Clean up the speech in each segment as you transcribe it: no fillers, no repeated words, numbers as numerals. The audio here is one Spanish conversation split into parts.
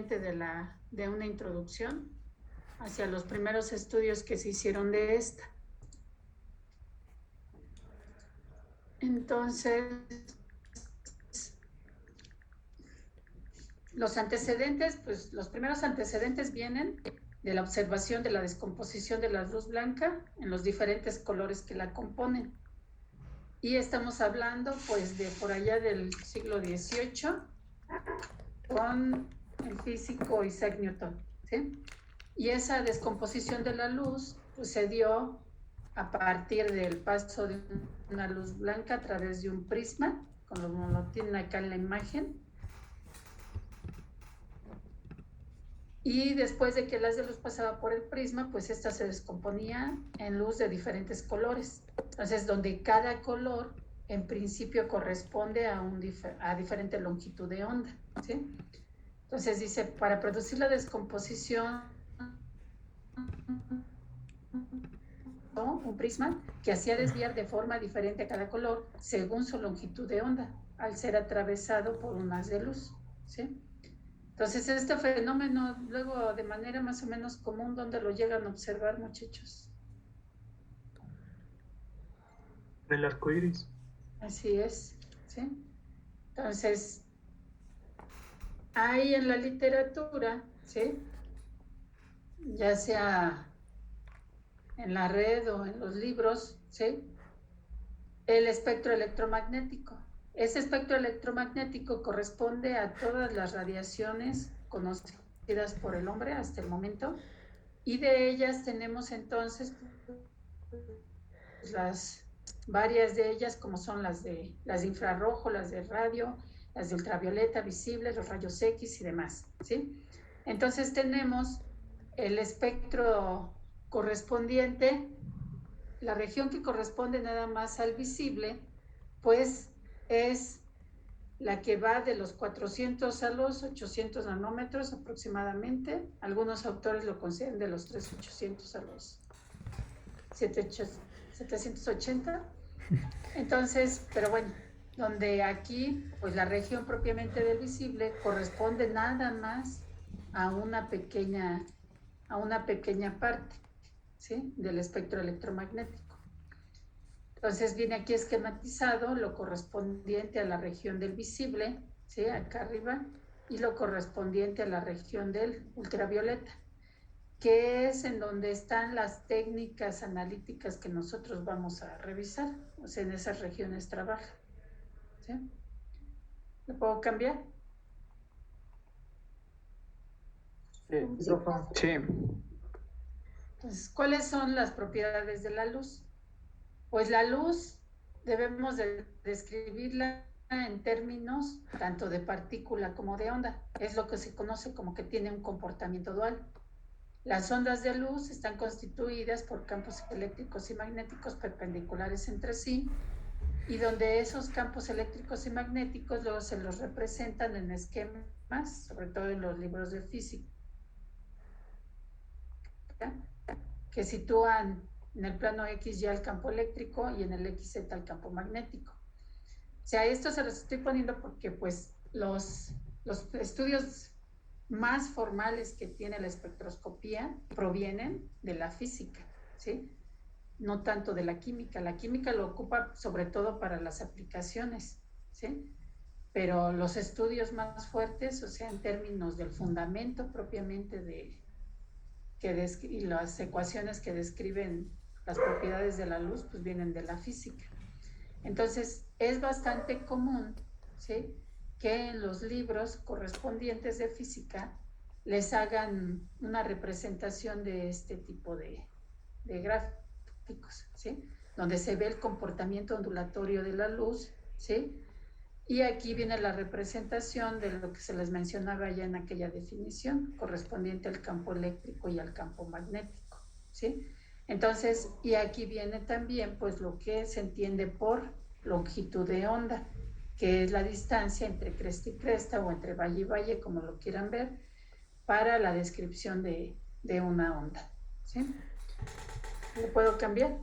brevemente de una introducción hacia los primeros estudios que se hicieron de esta. Entonces, los antecedentes, pues los primeros antecedentes vienen de la observación de la descomposición de la luz blanca en los diferentes colores que la componen. Y estamos hablando pues de por allá del siglo XVIII con el físico Isaac Newton, ¿sí? Y esa descomposición de la luz pues, se dio a partir del paso de una luz blanca a través de un prisma, como lo tienen acá en la imagen. Y después de que el haz de luz pasaba por el prisma, pues esta se descomponía en luz de diferentes colores. Entonces, donde cada color en principio corresponde a diferente longitud de onda, ¿sí? Entonces dice, para producir la descomposición, ¿no? Un prisma que hacía desviar de forma diferente a cada color según su longitud de onda, al ser atravesado por un haz de luz, ¿sí? Entonces, este fenómeno, luego de manera más o menos común, ¿dónde lo llegan a observar, muchachos? El arco iris. Así es, ¿sí? Entonces, hay en la literatura, ¿sí? Ya sea en la red o en los libros, ¿sí? El espectro electromagnético. Ese espectro electromagnético corresponde a todas las radiaciones conocidas por el hombre hasta el momento, y de ellas tenemos entonces varias de ellas, como son las de infrarrojo, las de radio, las de ultravioleta visibles, los rayos X y demás, ¿sí? Entonces tenemos el espectro correspondiente, la región que corresponde nada más al visible, pues es la que va de los 400 a los 800 nanómetros aproximadamente. Algunos autores lo consideran de los 3800 a los 780. Entonces, pero bueno, donde aquí, pues la región propiamente del visible corresponde nada más a una pequeña parte, ¿sí? Del espectro electromagnético. Entonces viene aquí esquematizado lo correspondiente a la región del visible, ¿sí? Acá arriba, y lo correspondiente a la región del ultravioleta, que es en donde están las técnicas analíticas que nosotros vamos a revisar. O sea, en esas regiones trabaja, ¿sí? ¿Lo puedo cambiar? Sí. Entonces, ¿cuáles son las propiedades de la luz? Pues la luz debemos de describirla en términos tanto de partícula como de onda. Es lo que se conoce como que tiene un comportamiento dual. Las ondas de luz están constituidas por campos eléctricos y magnéticos perpendiculares entre sí, y donde esos campos eléctricos y magnéticos luego se los representan en esquemas, sobre todo en los libros de física, que sitúan en el plano X ya el campo eléctrico y en el XZ el campo magnético. O sea, esto se los estoy poniendo porque pues los estudios más formales que tiene la espectroscopía provienen de la física, ¿sí? No tanto de la química. La química lo ocupa sobre todo para las aplicaciones, ¿sí? Pero los estudios más fuertes, o sea, en términos del fundamento propiamente y las ecuaciones que describen las propiedades de la luz, pues vienen de la física. Entonces, es bastante común, ¿sí?, que en los libros correspondientes de física les hagan una representación de este tipo de gráficos, ¿sí?, donde se ve el comportamiento ondulatorio de la luz, ¿sí? Y aquí viene la representación de lo que se les mencionaba ya en aquella definición, correspondiente al campo eléctrico y al campo magnético, ¿sí? Entonces, y aquí viene también pues lo que se entiende por longitud de onda, que es la distancia entre cresta y cresta o entre valle y valle, como lo quieran ver, para la descripción de una onda, ¿sí? ¿Lo puedo cambiar?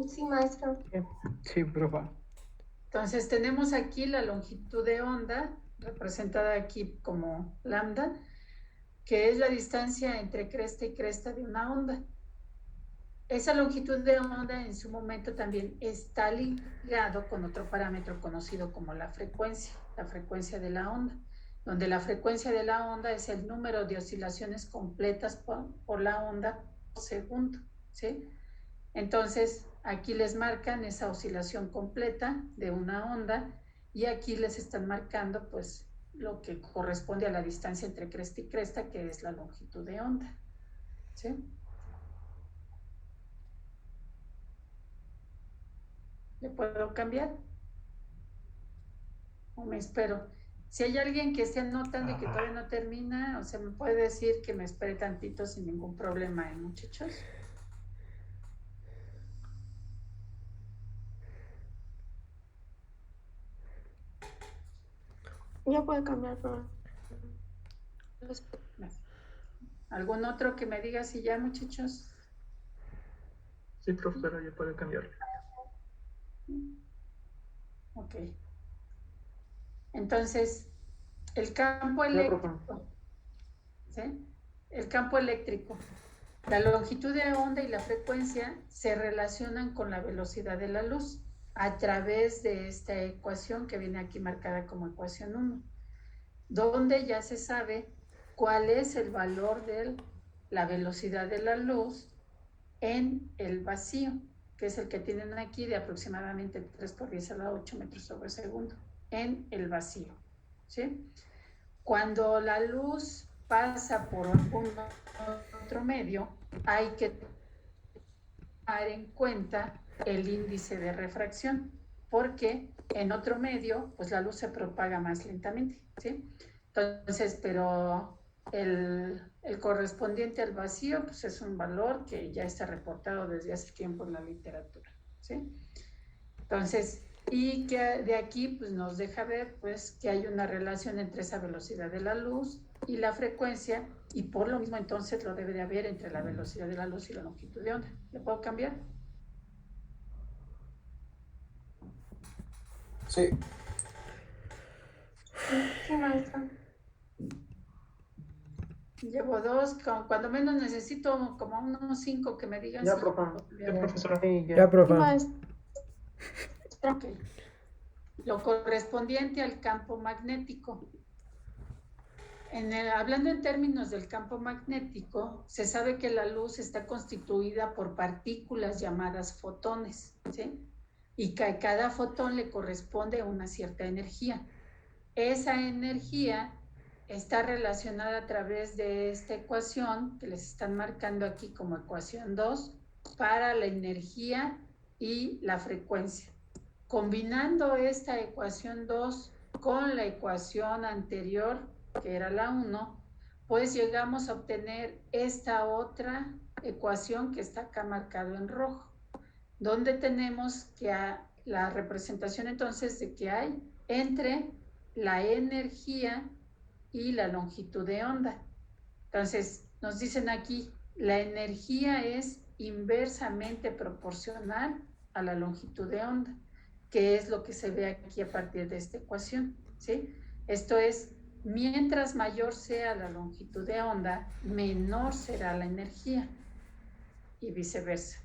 Sí, maestro. Sí, profa. Entonces tenemos aquí la longitud de onda representada aquí como lambda, que es la distancia entre cresta y cresta de una onda. Esa longitud de onda en su momento también está ligado con otro parámetro conocido como la frecuencia de la onda, donde la frecuencia de la onda es el número de oscilaciones completas por la onda por segundo, ¿sí? Entonces, aquí les marcan esa oscilación completa de una onda y aquí les están marcando pues lo que corresponde a la distancia entre cresta y cresta, que es la longitud de onda, ¿sí? ¿Le puedo cambiar? ¿O me espero? Si hay alguien que esté anotando y que todavía no termina, o sea, me puede decir que me espere tantito sin ningún problema, muchachos. Ya puede cambiar, pero... ¿Algún otro que me diga si ya, muchachos? Sí, profesora, ya puede cambiar. Ok. Entonces, el campo eléctrico, ¿sí? El campo eléctrico, la longitud de onda y la frecuencia se relacionan con la velocidad de la luz a través de esta ecuación que viene aquí marcada como ecuación 1, donde ya se sabe cuál es el valor de la velocidad de la luz en el vacío, que es el que tienen aquí de aproximadamente 3 por 10 a la 8 metros sobre segundo, en el vacío, ¿sí? Cuando la luz pasa por algún otro medio, hay que tomar en cuenta el índice de refracción, porque en otro medio, pues la luz se propaga más lentamente, ¿sí? Entonces, pero el correspondiente al vacío, pues es un valor que ya está reportado desde hace tiempo en la literatura, ¿sí? Entonces, y que de aquí pues nos deja ver pues que hay una relación entre esa velocidad de la luz y la frecuencia, y por lo mismo entonces lo debe de haber entre la velocidad de la luz y la longitud de onda. ¿Le puedo cambiar? Sí. Sí, maestra. Llevo 2, cuando menos necesito como unos 5 que me digan. Ya, si profa. Ya, profesora. Ya, profa. Sí, maestra. Okay. Lo correspondiente al campo magnético. Hablando en términos del campo magnético, se sabe que la luz está constituida por partículas llamadas fotones, ¿sí? Y que a cada fotón le corresponde una cierta energía. Esa energía está relacionada a través de esta ecuación que les están marcando aquí como ecuación 2 para la energía y la frecuencia. Combinando esta ecuación 2 con la ecuación anterior, que era la 1, pues llegamos a obtener esta otra ecuación que está acá marcado en rojo, donde tenemos que la representación entonces de que hay entre la energía y la longitud de onda. Entonces, nos dicen aquí, la energía es inversamente proporcional a la longitud de onda, que es lo que se ve aquí a partir de esta ecuación, ¿sí? Esto es, mientras mayor sea la longitud de onda, menor será la energía y viceversa.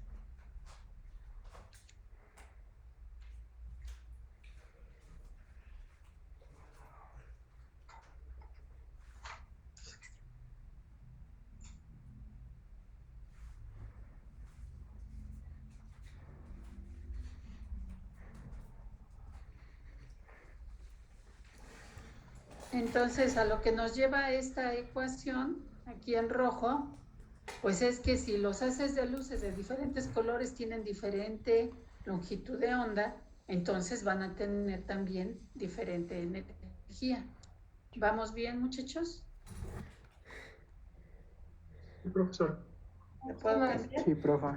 Entonces, a lo que nos lleva esta ecuación, aquí en rojo, pues es que si los haces de luces de diferentes colores tienen diferente longitud de onda, entonces van a tener también diferente energía. ¿Vamos bien, muchachos? Sí, profesora. ¿Le puedo cambiar? Sí, profa.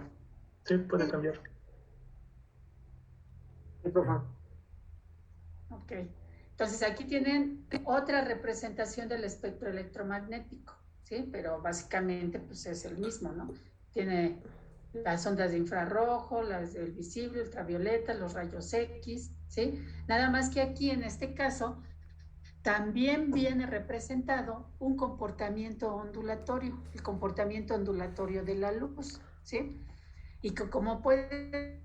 Sí, puede cambiar. Sí, profa. Ok. Entonces aquí tienen otra representación del espectro electromagnético, ¿sí? Pero básicamente pues es el mismo, ¿no? Tiene las ondas de infrarrojo, las del visible, ultravioleta, los rayos X, ¿sí? Nada más que aquí en este caso también viene representado un comportamiento ondulatorio, el comportamiento ondulatorio de la luz, ¿sí? Y que como puede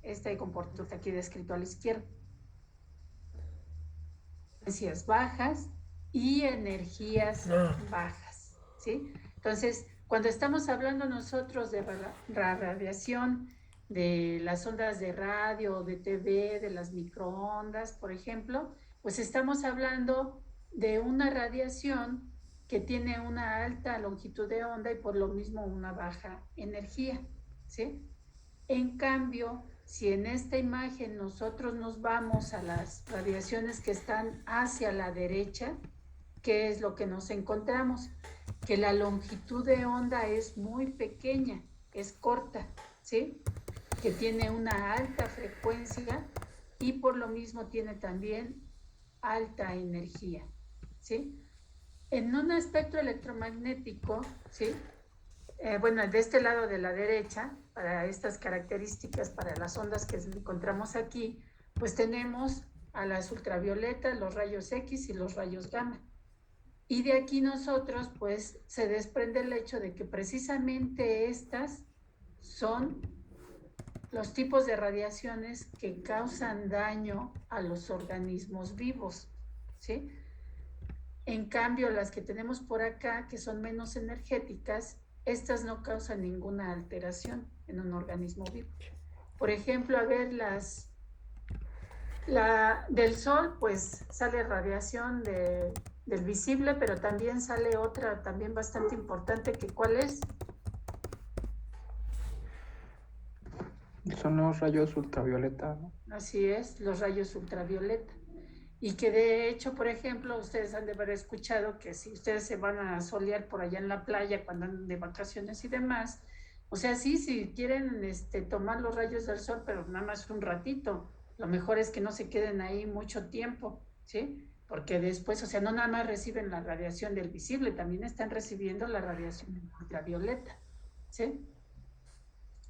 este comportamiento aquí descrito a la izquierda. Energías bajas y energías bajas, ¿sí? Entonces, cuando estamos hablando nosotros de la radiación de las ondas de radio, de TV, de las microondas, por ejemplo, pues estamos hablando de una radiación que tiene una alta longitud de onda y por lo mismo una baja energía, ¿sí? En cambio, si en esta imagen nosotros nos vamos a las radiaciones que están hacia la derecha, ¿qué es lo que nos encontramos? Que la longitud de onda es muy pequeña, es corta, ¿sí? Que tiene una alta frecuencia y por lo mismo tiene también alta energía, ¿sí? En un espectro electromagnético, ¿sí? Bueno, de este lado de la derecha, para estas características, para las ondas que encontramos aquí, pues tenemos a las ultravioletas, los rayos X y los rayos gamma. Y de aquí nosotros, pues, se desprende el hecho de que precisamente estas son los tipos de radiaciones que causan daño a los organismos vivos, ¿sí? En cambio, las que tenemos por acá, que son menos energéticas, estas no causan ninguna alteración en un organismo vivo. Por ejemplo, a ver, del sol, pues sale radiación del visible, pero también sale otra, también bastante importante, que ¿cuál es? Son los rayos ultravioleta, ¿no? Así es, los rayos ultravioleta. Y que de hecho, por ejemplo, ustedes han de haber escuchado que si ustedes se van a solear por allá en la playa cuando andan de vacaciones y demás, o sea, sí, si quieren tomar los rayos del sol, pero nada más un ratito, lo mejor es que no se queden ahí mucho tiempo, ¿sí? Porque después, o sea, no nada más reciben la radiación del visible, también están recibiendo la radiación ultravioleta, ¿sí?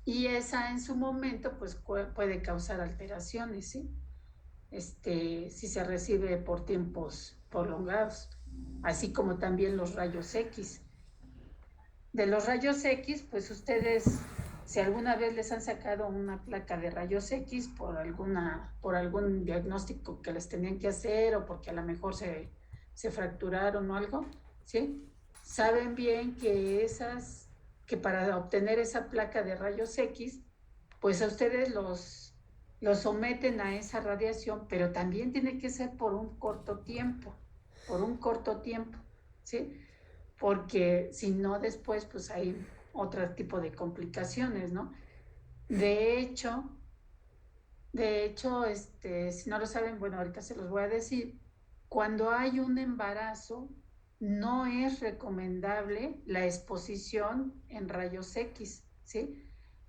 Y esa en su momento, pues puede causar alteraciones, ¿sí? Si se recibe por tiempos prolongados, así como también los rayos X. De los rayos X, pues ustedes, si alguna vez les han sacado una placa de rayos X por algún diagnóstico que les tenían que hacer o porque a lo mejor se fracturaron o algo, ¿sí? Saben bien que para obtener esa placa de rayos X, pues a ustedes los someten a esa radiación, pero también tiene que ser por un corto tiempo, ¿sí? Porque si no después, pues hay otro tipo de complicaciones, ¿no? De hecho, si no lo saben, bueno, ahorita se los voy a decir, cuando hay un embarazo, no es recomendable la exposición en rayos X, ¿sí?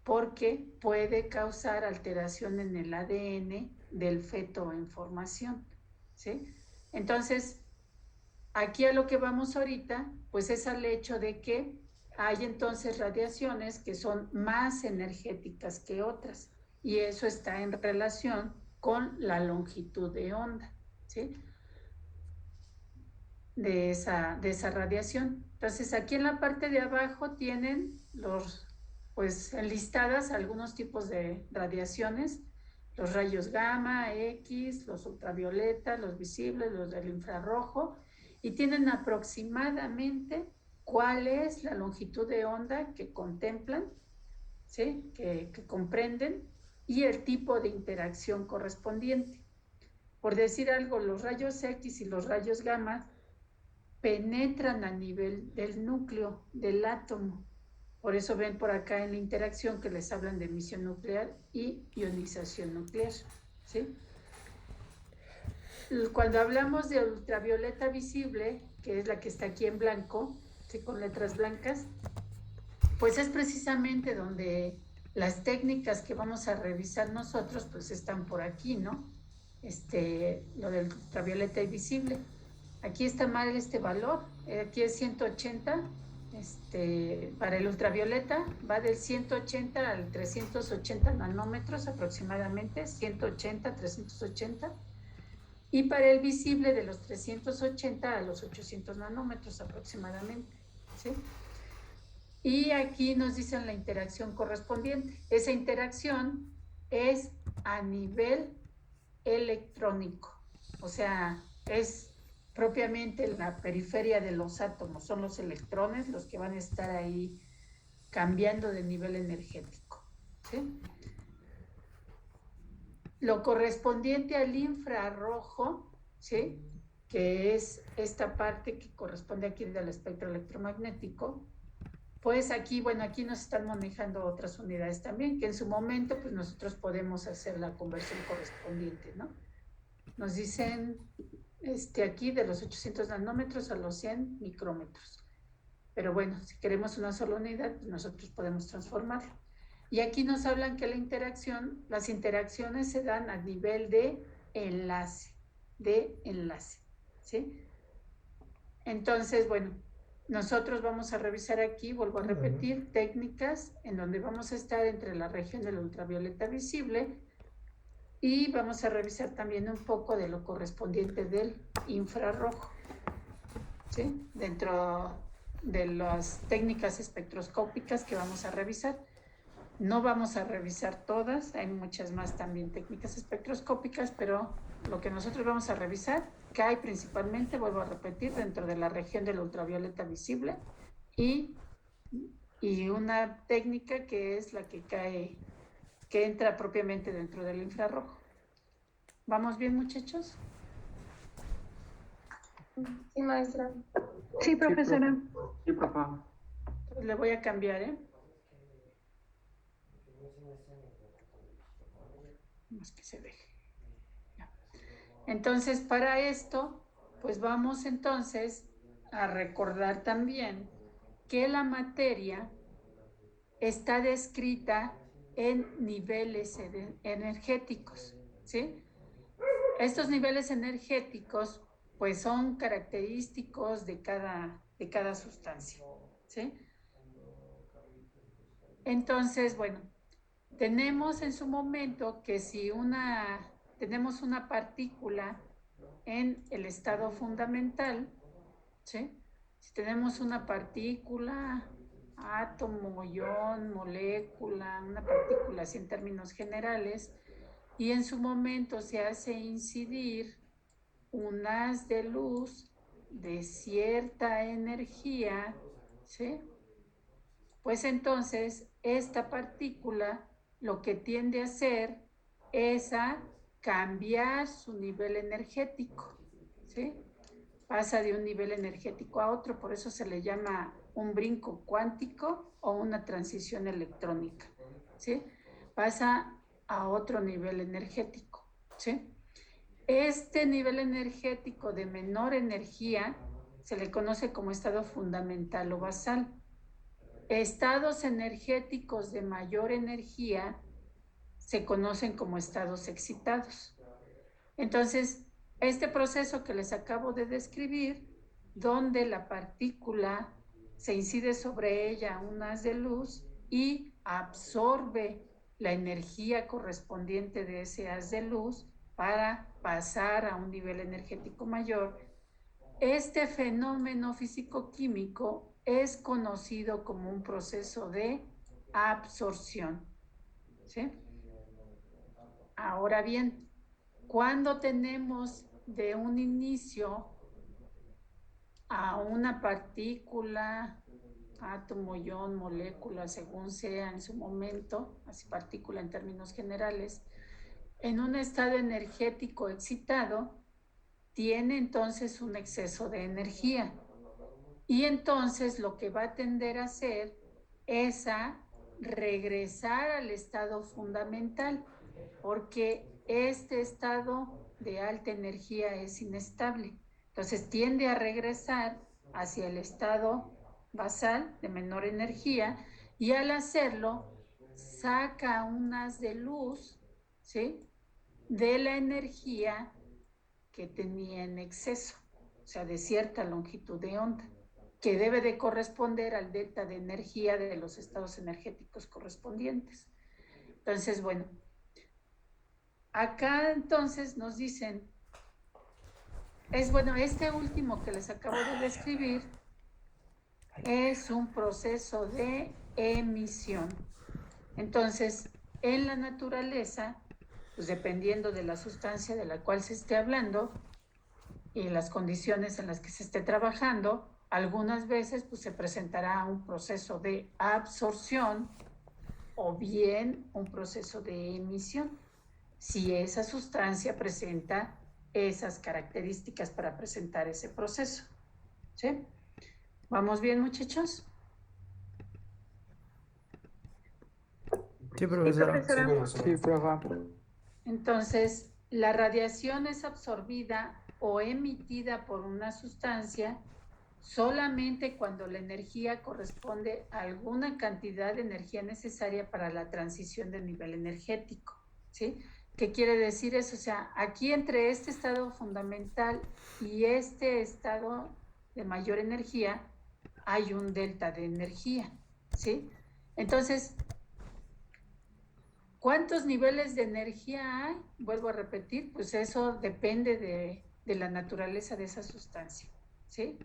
Porque puede causar alteración en el ADN del feto en formación, ¿sí? Entonces, aquí a lo que vamos ahorita, pues es al hecho de que hay entonces radiaciones que son más energéticas que otras, y eso está en relación con la longitud de onda, ¿sí? De esa radiación. Entonces, aquí en la parte de abajo tienen pues enlistadas algunos tipos de radiaciones, los rayos gamma, X, los ultravioleta, los visibles, los del infrarrojo, y tienen aproximadamente cuál es la longitud de onda que contemplan, ¿sí? que comprenden, y el tipo de interacción correspondiente. Por decir algo, los rayos X y los rayos gamma penetran a nivel del núcleo del átomo. Por eso ven por acá en la interacción que les hablan de emisión nuclear y ionización nuclear, ¿sí? Cuando hablamos de ultravioleta visible, que es la que está aquí en blanco, ¿sí? Con letras blancas, pues es precisamente donde Las técnicas que vamos a revisar nosotros, pues están por aquí, ¿no? Lo del ultravioleta invisible. Aquí está mal este valor, aquí es 180, para el ultravioleta va del 180 al 380 nanómetros aproximadamente, 180, 380, y para el visible de los 380 a los 800 nanómetros aproximadamente, ¿sí? Y aquí nos dicen la interacción correspondiente. Esa interacción es a nivel electrónico, o sea, es propiamente la periferia de los átomos, son los electrones los que van a estar ahí cambiando de nivel energético, ¿sí? Lo correspondiente al infrarrojo, ¿sí? Que es esta parte que corresponde aquí del espectro electromagnético, pues aquí, bueno, aquí nos están manejando otras unidades también, que en su momento, pues nosotros podemos hacer la conversión correspondiente, ¿no? Nos dicen aquí de los 800 nanómetros a los 100 micrómetros. Pero bueno, si queremos una sola unidad, pues nosotros podemos transformarlo. Y aquí nos hablan que las interacciones se dan a nivel de enlace, ¿sí? Entonces, bueno, nosotros vamos a revisar aquí, vuelvo a repetir, técnicas en donde vamos a estar entre la región del ultravioleta visible y vamos a revisar también un poco de lo correspondiente del infrarrojo, ¿sí? Dentro de las técnicas espectroscópicas que vamos a revisar. No vamos a revisar todas, hay muchas más también técnicas espectroscópicas, pero lo que nosotros vamos a revisar cae principalmente, vuelvo a repetir, dentro de la región del ultravioleta visible y una técnica que es la que entra propiamente dentro del infrarrojo. ¿Vamos bien, muchachos? Sí, maestra. Sí, profesora. Sí, papá. Entonces le voy a cambiar, Más que se deje. Ya. Entonces, para esto, pues vamos entonces a recordar también que la materia está descrita en niveles energéticos, ¿sí? Estos niveles energéticos, pues son característicos de cada sustancia, ¿sí? Entonces, bueno, tenemos en su momento que si tenemos una partícula en el estado fundamental, ¿sí? Si tenemos una partícula, átomo, ion, molécula, una partícula así en términos generales, y en su momento se hace incidir un haz de luz de cierta energía, ¿sí? Pues entonces esta partícula lo que tiende a hacer es a cambiar su nivel energético, ¿sí? Pasa de un nivel energético a otro, por eso se le llama un brinco cuántico o una transición electrónica, ¿sí? Pasa a otro nivel energético, ¿sí? Este nivel energético de menor energía se le conoce como estado fundamental o basal. Estados energéticos de mayor energía se conocen como estados excitados. Entonces, este proceso que les acabo de describir, donde la partícula se incide sobre ella un haz de luz y absorbe la energía correspondiente de ese haz de luz para pasar a un nivel energético mayor, este fenómeno físico-químico es conocido como un proceso de absorción, ¿sí? Ahora bien, cuando tenemos de un inicio a una partícula, átomo, ion, molécula, según sea en su momento, así partícula en términos generales, en un estado energético excitado, tiene entonces un exceso de energía. Y entonces lo que va a tender a hacer es a regresar al estado fundamental, porque este estado de alta energía es inestable. Entonces tiende a regresar hacia el estado basal de menor energía y al hacerlo saca un haz de luz, ¿sí?, de la energía que tenía en exceso, o sea, de cierta longitud de onda, que debe de corresponder al delta de energía de los estados energéticos correspondientes. Entonces, bueno, acá entonces nos dicen, este último que les acabo de describir es un proceso de emisión. Entonces, en la naturaleza, pues dependiendo de la sustancia de la cual se esté hablando y las condiciones en las que se esté trabajando, algunas veces pues se presentará un proceso de absorción o bien un proceso de emisión, si esa sustancia presenta esas características para presentar ese proceso. ¿Sí? ¿Vamos bien, muchachos? Sí, profesora. Sí, profa. Entonces, la radiación es absorbida o emitida por una sustancia solamente cuando la energía corresponde a alguna cantidad de energía necesaria para la transición del nivel energético, ¿sí? ¿Qué quiere decir eso? O sea, aquí entre este estado fundamental y este estado de mayor energía hay un delta de energía, ¿sí? Entonces, ¿cuántos niveles de energía hay? Vuelvo a repetir, pues eso depende de la naturaleza de esa sustancia, ¿sí?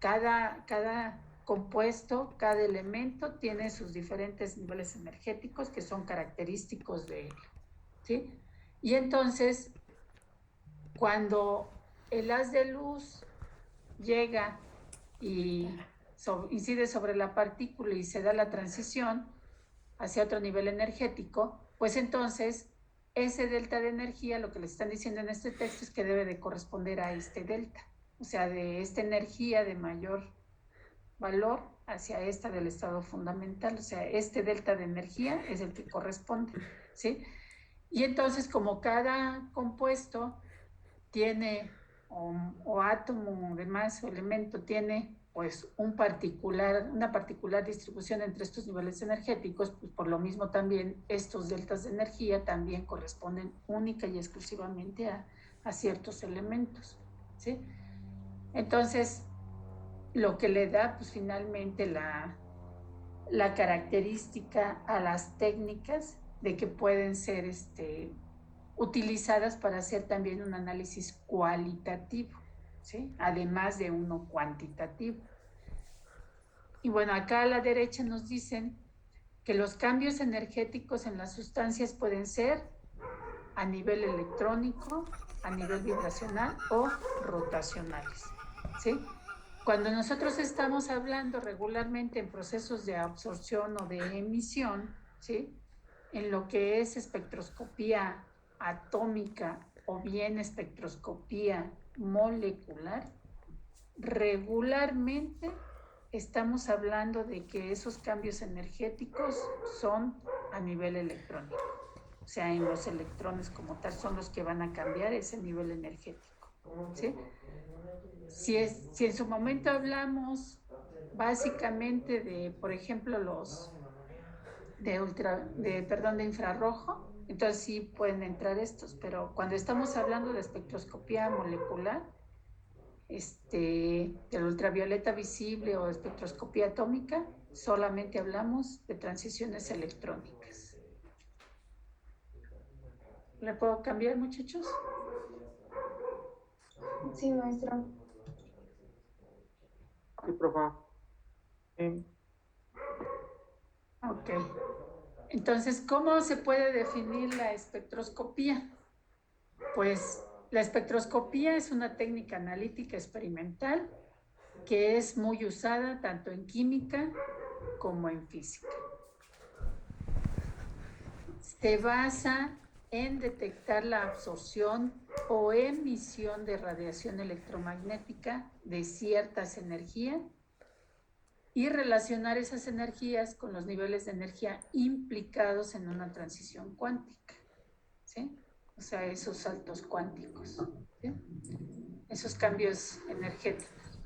Cada compuesto, cada elemento tiene sus diferentes niveles energéticos que son característicos de él, ¿sí? Y entonces, cuando el haz de luz llega y incide sobre la partícula y se da la transición hacia otro nivel energético, pues entonces ese delta de energía, lo que les están diciendo en este texto es que debe de corresponder a este delta, o sea, de esta energía de mayor valor hacia esta del estado fundamental, o sea, este delta de energía es el que corresponde, ¿sí? Y entonces, como cada compuesto tiene, o átomo, demás, o elemento tiene pues una particular distribución entre estos niveles energéticos, pues por lo mismo también estos deltas de energía también corresponden única y exclusivamente a ciertos elementos, ¿sí? Entonces, lo que le da pues finalmente la característica a las técnicas de que pueden ser utilizadas para hacer también un análisis cualitativo, ¿sí?, además de uno cuantitativo. Y bueno, acá a la derecha nos dicen que los cambios energéticos en las sustancias pueden ser a nivel electrónico, a nivel vibracional o rotacionales, ¿sí? Cuando nosotros estamos hablando regularmente en procesos de absorción o de emisión, ¿sí?, en lo que es espectroscopía atómica o bien espectroscopía molecular, regularmente estamos hablando de que esos cambios energéticos son a nivel electrónico. O sea, en los electrones como tal son los que van a cambiar ese nivel energético, ¿sí? Si en su momento hablamos básicamente de, por ejemplo, de infrarrojo, entonces sí pueden entrar estos, pero cuando estamos hablando de espectroscopía molecular, del ultravioleta visible o espectroscopía atómica, solamente hablamos de transiciones electrónicas. ¿Le puedo cambiar, muchachos? Sí, maestra. Sí, profa. Ok. Entonces, ¿cómo se puede definir la espectroscopía? Pues la espectroscopía es una técnica analítica experimental que es muy usada tanto en química como en física. Se basa en detectar la absorción o emisión de radiación electromagnética de ciertas energías y relacionar esas energías con los niveles de energía implicados en una transición cuántica, ¿sí? O sea, esos saltos cuánticos, ¿sí?, esos cambios energéticos.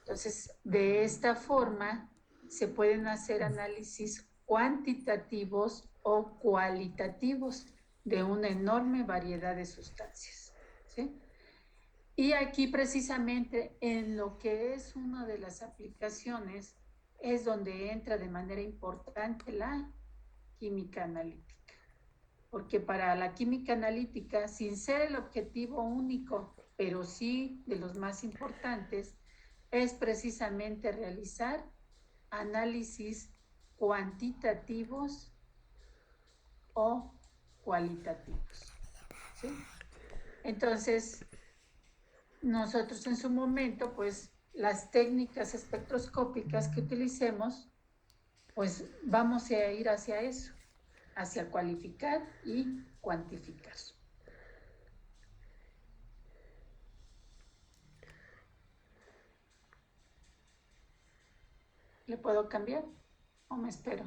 Entonces, de esta forma se pueden hacer análisis cuantitativos o cualitativos de una enorme variedad de sustancias, ¿sí? Y aquí precisamente en lo que es una de las aplicaciones es donde entra de manera importante la química analítica. Porque para la química analítica, sin ser el objetivo único, pero sí de los más importantes, es precisamente realizar análisis cuantitativos o cualitativos, ¿sí? Entonces, nosotros en su momento, pues las técnicas espectroscópicas que utilicemos, pues vamos a ir hacia eso, hacia cualificar y cuantificar. ¿Le puedo cambiar o me espero?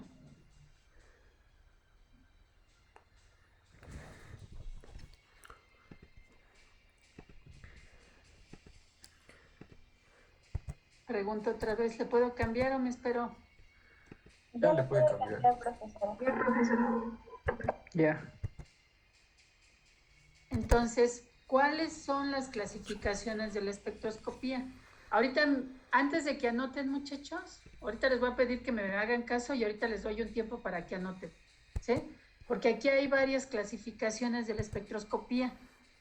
Pregunto otra vez, ¿le puedo cambiar o me espero? Ya le puede cambiar. Ya, profesora. Ya. Entonces, ¿cuáles son las clasificaciones de la espectroscopía? Ahorita, antes de que anoten, muchachos, ahorita les voy a pedir que me hagan caso y ahorita les doy un tiempo para que anoten, ¿sí? Porque aquí hay varias clasificaciones de la espectroscopía.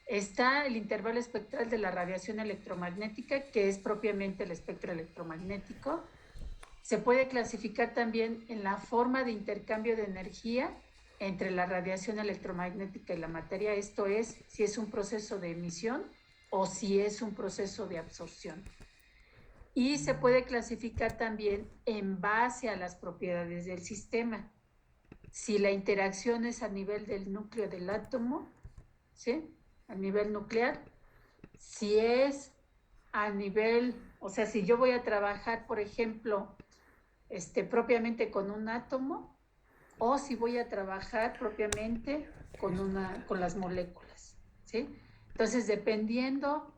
Está el intervalo espectral de la radiación electromagnética, que es propiamente el espectro electromagnético. Se puede clasificar también en la forma de intercambio de energía entre la radiación electromagnética y la materia, esto es, si es un proceso de emisión o si es un proceso de absorción. Y se puede clasificar también en base a las propiedades del sistema. Si la interacción es a nivel del núcleo del átomo, ¿sí? A nivel nuclear. Si es a nivel, o sea, si yo voy a trabajar, por ejemplo, propiamente con un átomo, o si voy a trabajar propiamente con las moléculas, ¿sí? Entonces, dependiendo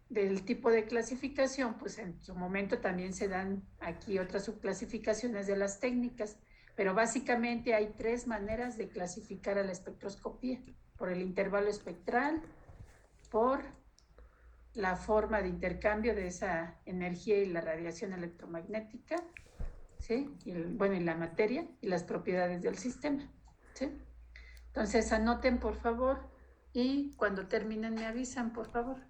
del tipo de clasificación, pues en su momento también se dan aquí otras subclasificaciones de las técnicas, pero básicamente hay 3 maneras de clasificar a la espectroscopía: por el intervalo espectral, por la forma de intercambio de esa energía y la radiación electromagnética, ¿sí? Y la materia y las propiedades del sistema, ¿sí? Entonces anoten, por favor, y cuando terminen me avisan, por favor.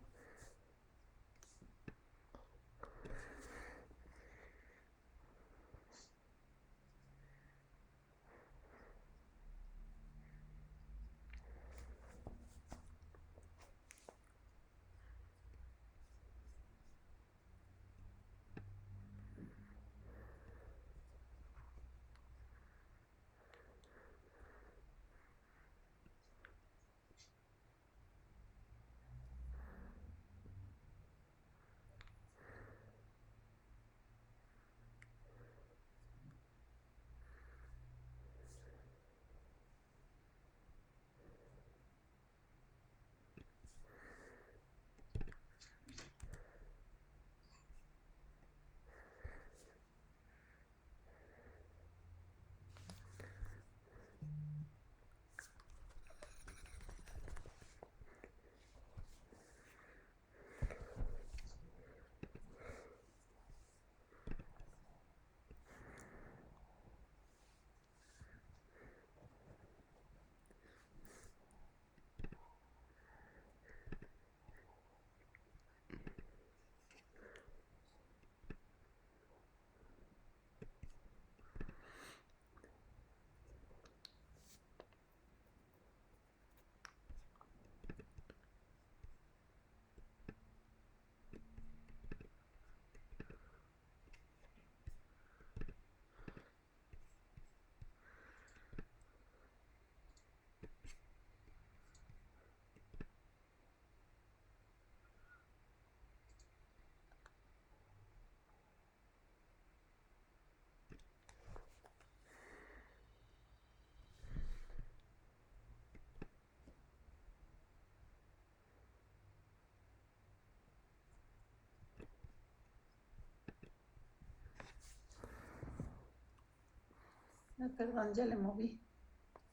Perdón, ya le moví.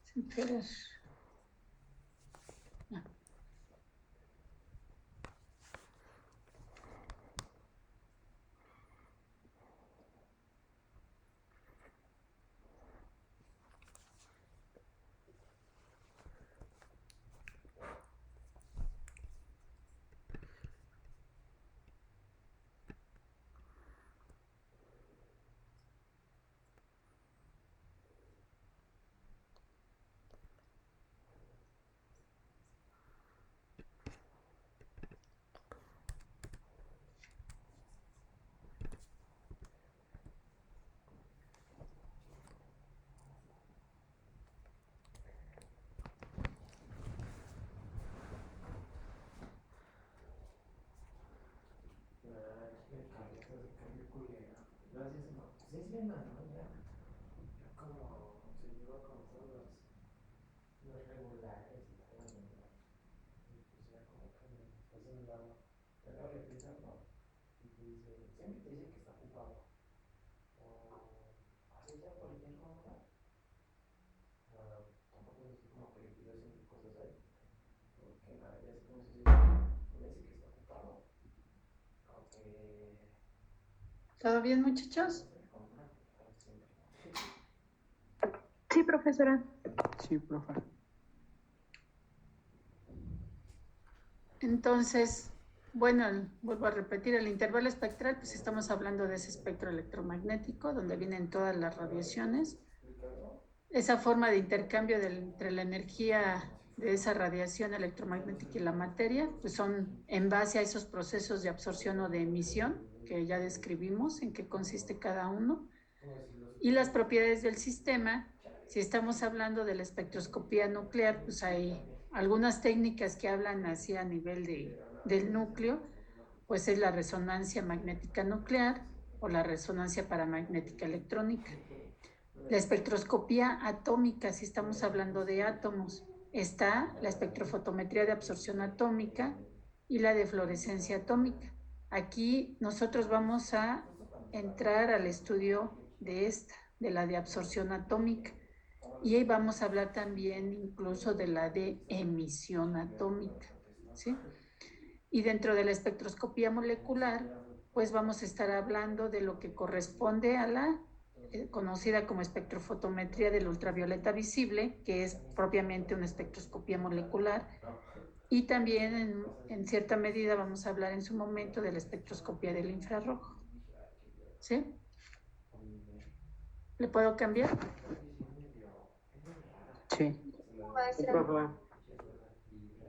Sin querer. Ya. ¿Todo bien, muchachos? Sí, profesora. Sí, profe. Entonces, bueno, vuelvo a repetir, el intervalo espectral, pues estamos hablando de ese espectro electromagnético donde vienen todas las radiaciones. Esa forma de intercambio entre la energía de esa radiación electromagnética y la materia, pues son en base a esos procesos de absorción o de emisión que ya describimos, en qué consiste cada uno. Y las propiedades del sistema, si estamos hablando de la espectroscopía nuclear, pues hay algunas técnicas que hablan así a nivel del núcleo, pues es la resonancia magnética nuclear o la resonancia paramagnética electrónica. La espectroscopía atómica, si estamos hablando de átomos, está la espectrofotometría de absorción atómica y la de fluorescencia atómica. Aquí nosotros vamos a entrar al estudio de esta, de la de absorción atómica. Y ahí vamos a hablar también incluso de la de emisión atómica, ¿sí? Y dentro de la espectroscopía molecular, pues vamos a estar hablando de lo que corresponde a la conocida como espectrofotometría del ultravioleta visible, que es propiamente una espectroscopía molecular, y también en cierta medida vamos a hablar en su momento de la espectroscopía del infrarrojo. ¿Sí? ¿Le puedo cambiar? Sí.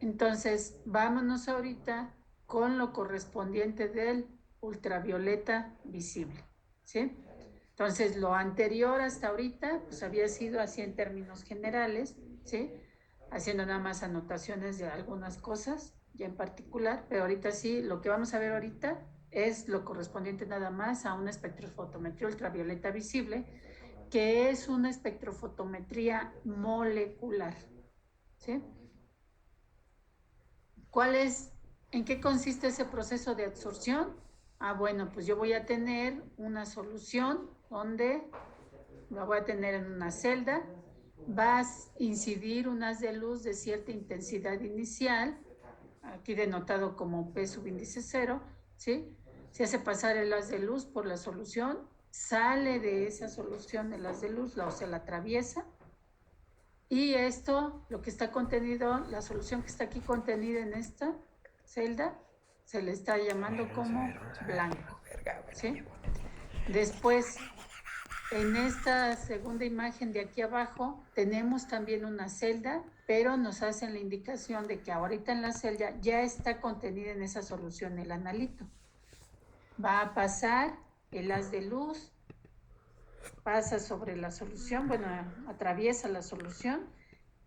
Entonces, vámonos ahorita con lo correspondiente del ultravioleta visible, ¿sí? Entonces, lo anterior hasta ahorita, pues había sido así en términos generales, ¿sí? Haciendo nada más anotaciones de algunas cosas, ya en particular, pero ahorita sí, lo que vamos a ver ahorita es lo correspondiente nada más a una espectrofotometría ultravioleta visible, que es una espectrofotometría molecular, ¿sí? ¿En qué consiste ese proceso de absorción? Bueno, pues yo voy a tener una solución donde la voy a tener en una celda, va a incidir un haz de luz de cierta intensidad inicial, aquí denotado como P subíndice 0, ¿sí? Se hace pasar el haz de luz por la solución, sale de esa solución el haz de luz, o sea, la atraviesa, y esto, lo que está contenido, la solución que está aquí contenida en esta celda, se le está llamando como blanco, ¿sí? Después, en esta segunda imagen de aquí abajo, tenemos también una celda, pero nos hacen la indicación de que ahorita en la celda ya está contenida en esa solución el analito. Va a pasar el haz de luz, pasa sobre la solución, bueno, atraviesa la solución,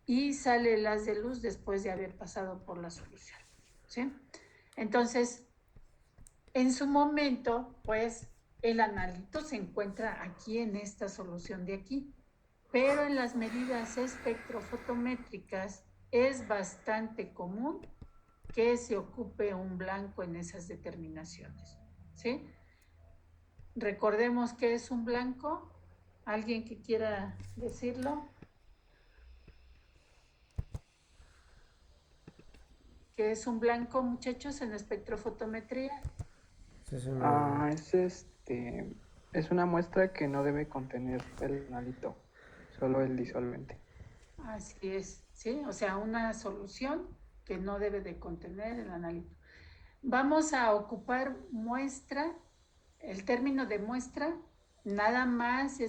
y sale el haz de luz después de haber pasado por la solución, ¿sí? Entonces, en su momento, pues, el analito se encuentra aquí en esta solución de aquí, pero en las medidas espectrofotométricas es bastante común que se ocupe un blanco en esas determinaciones, ¿sí? Recordemos que es un blanco, ¿Alguien que quiera decirlo? ¿Qué es un blanco, muchachos, en espectrofotometría? Es una muestra que no debe contener el analito, solo el disolvente. Así es, ¿sí? O sea, una solución que no debe de contener el analito. Vamos a ocupar muestra, el término de muestra, nada más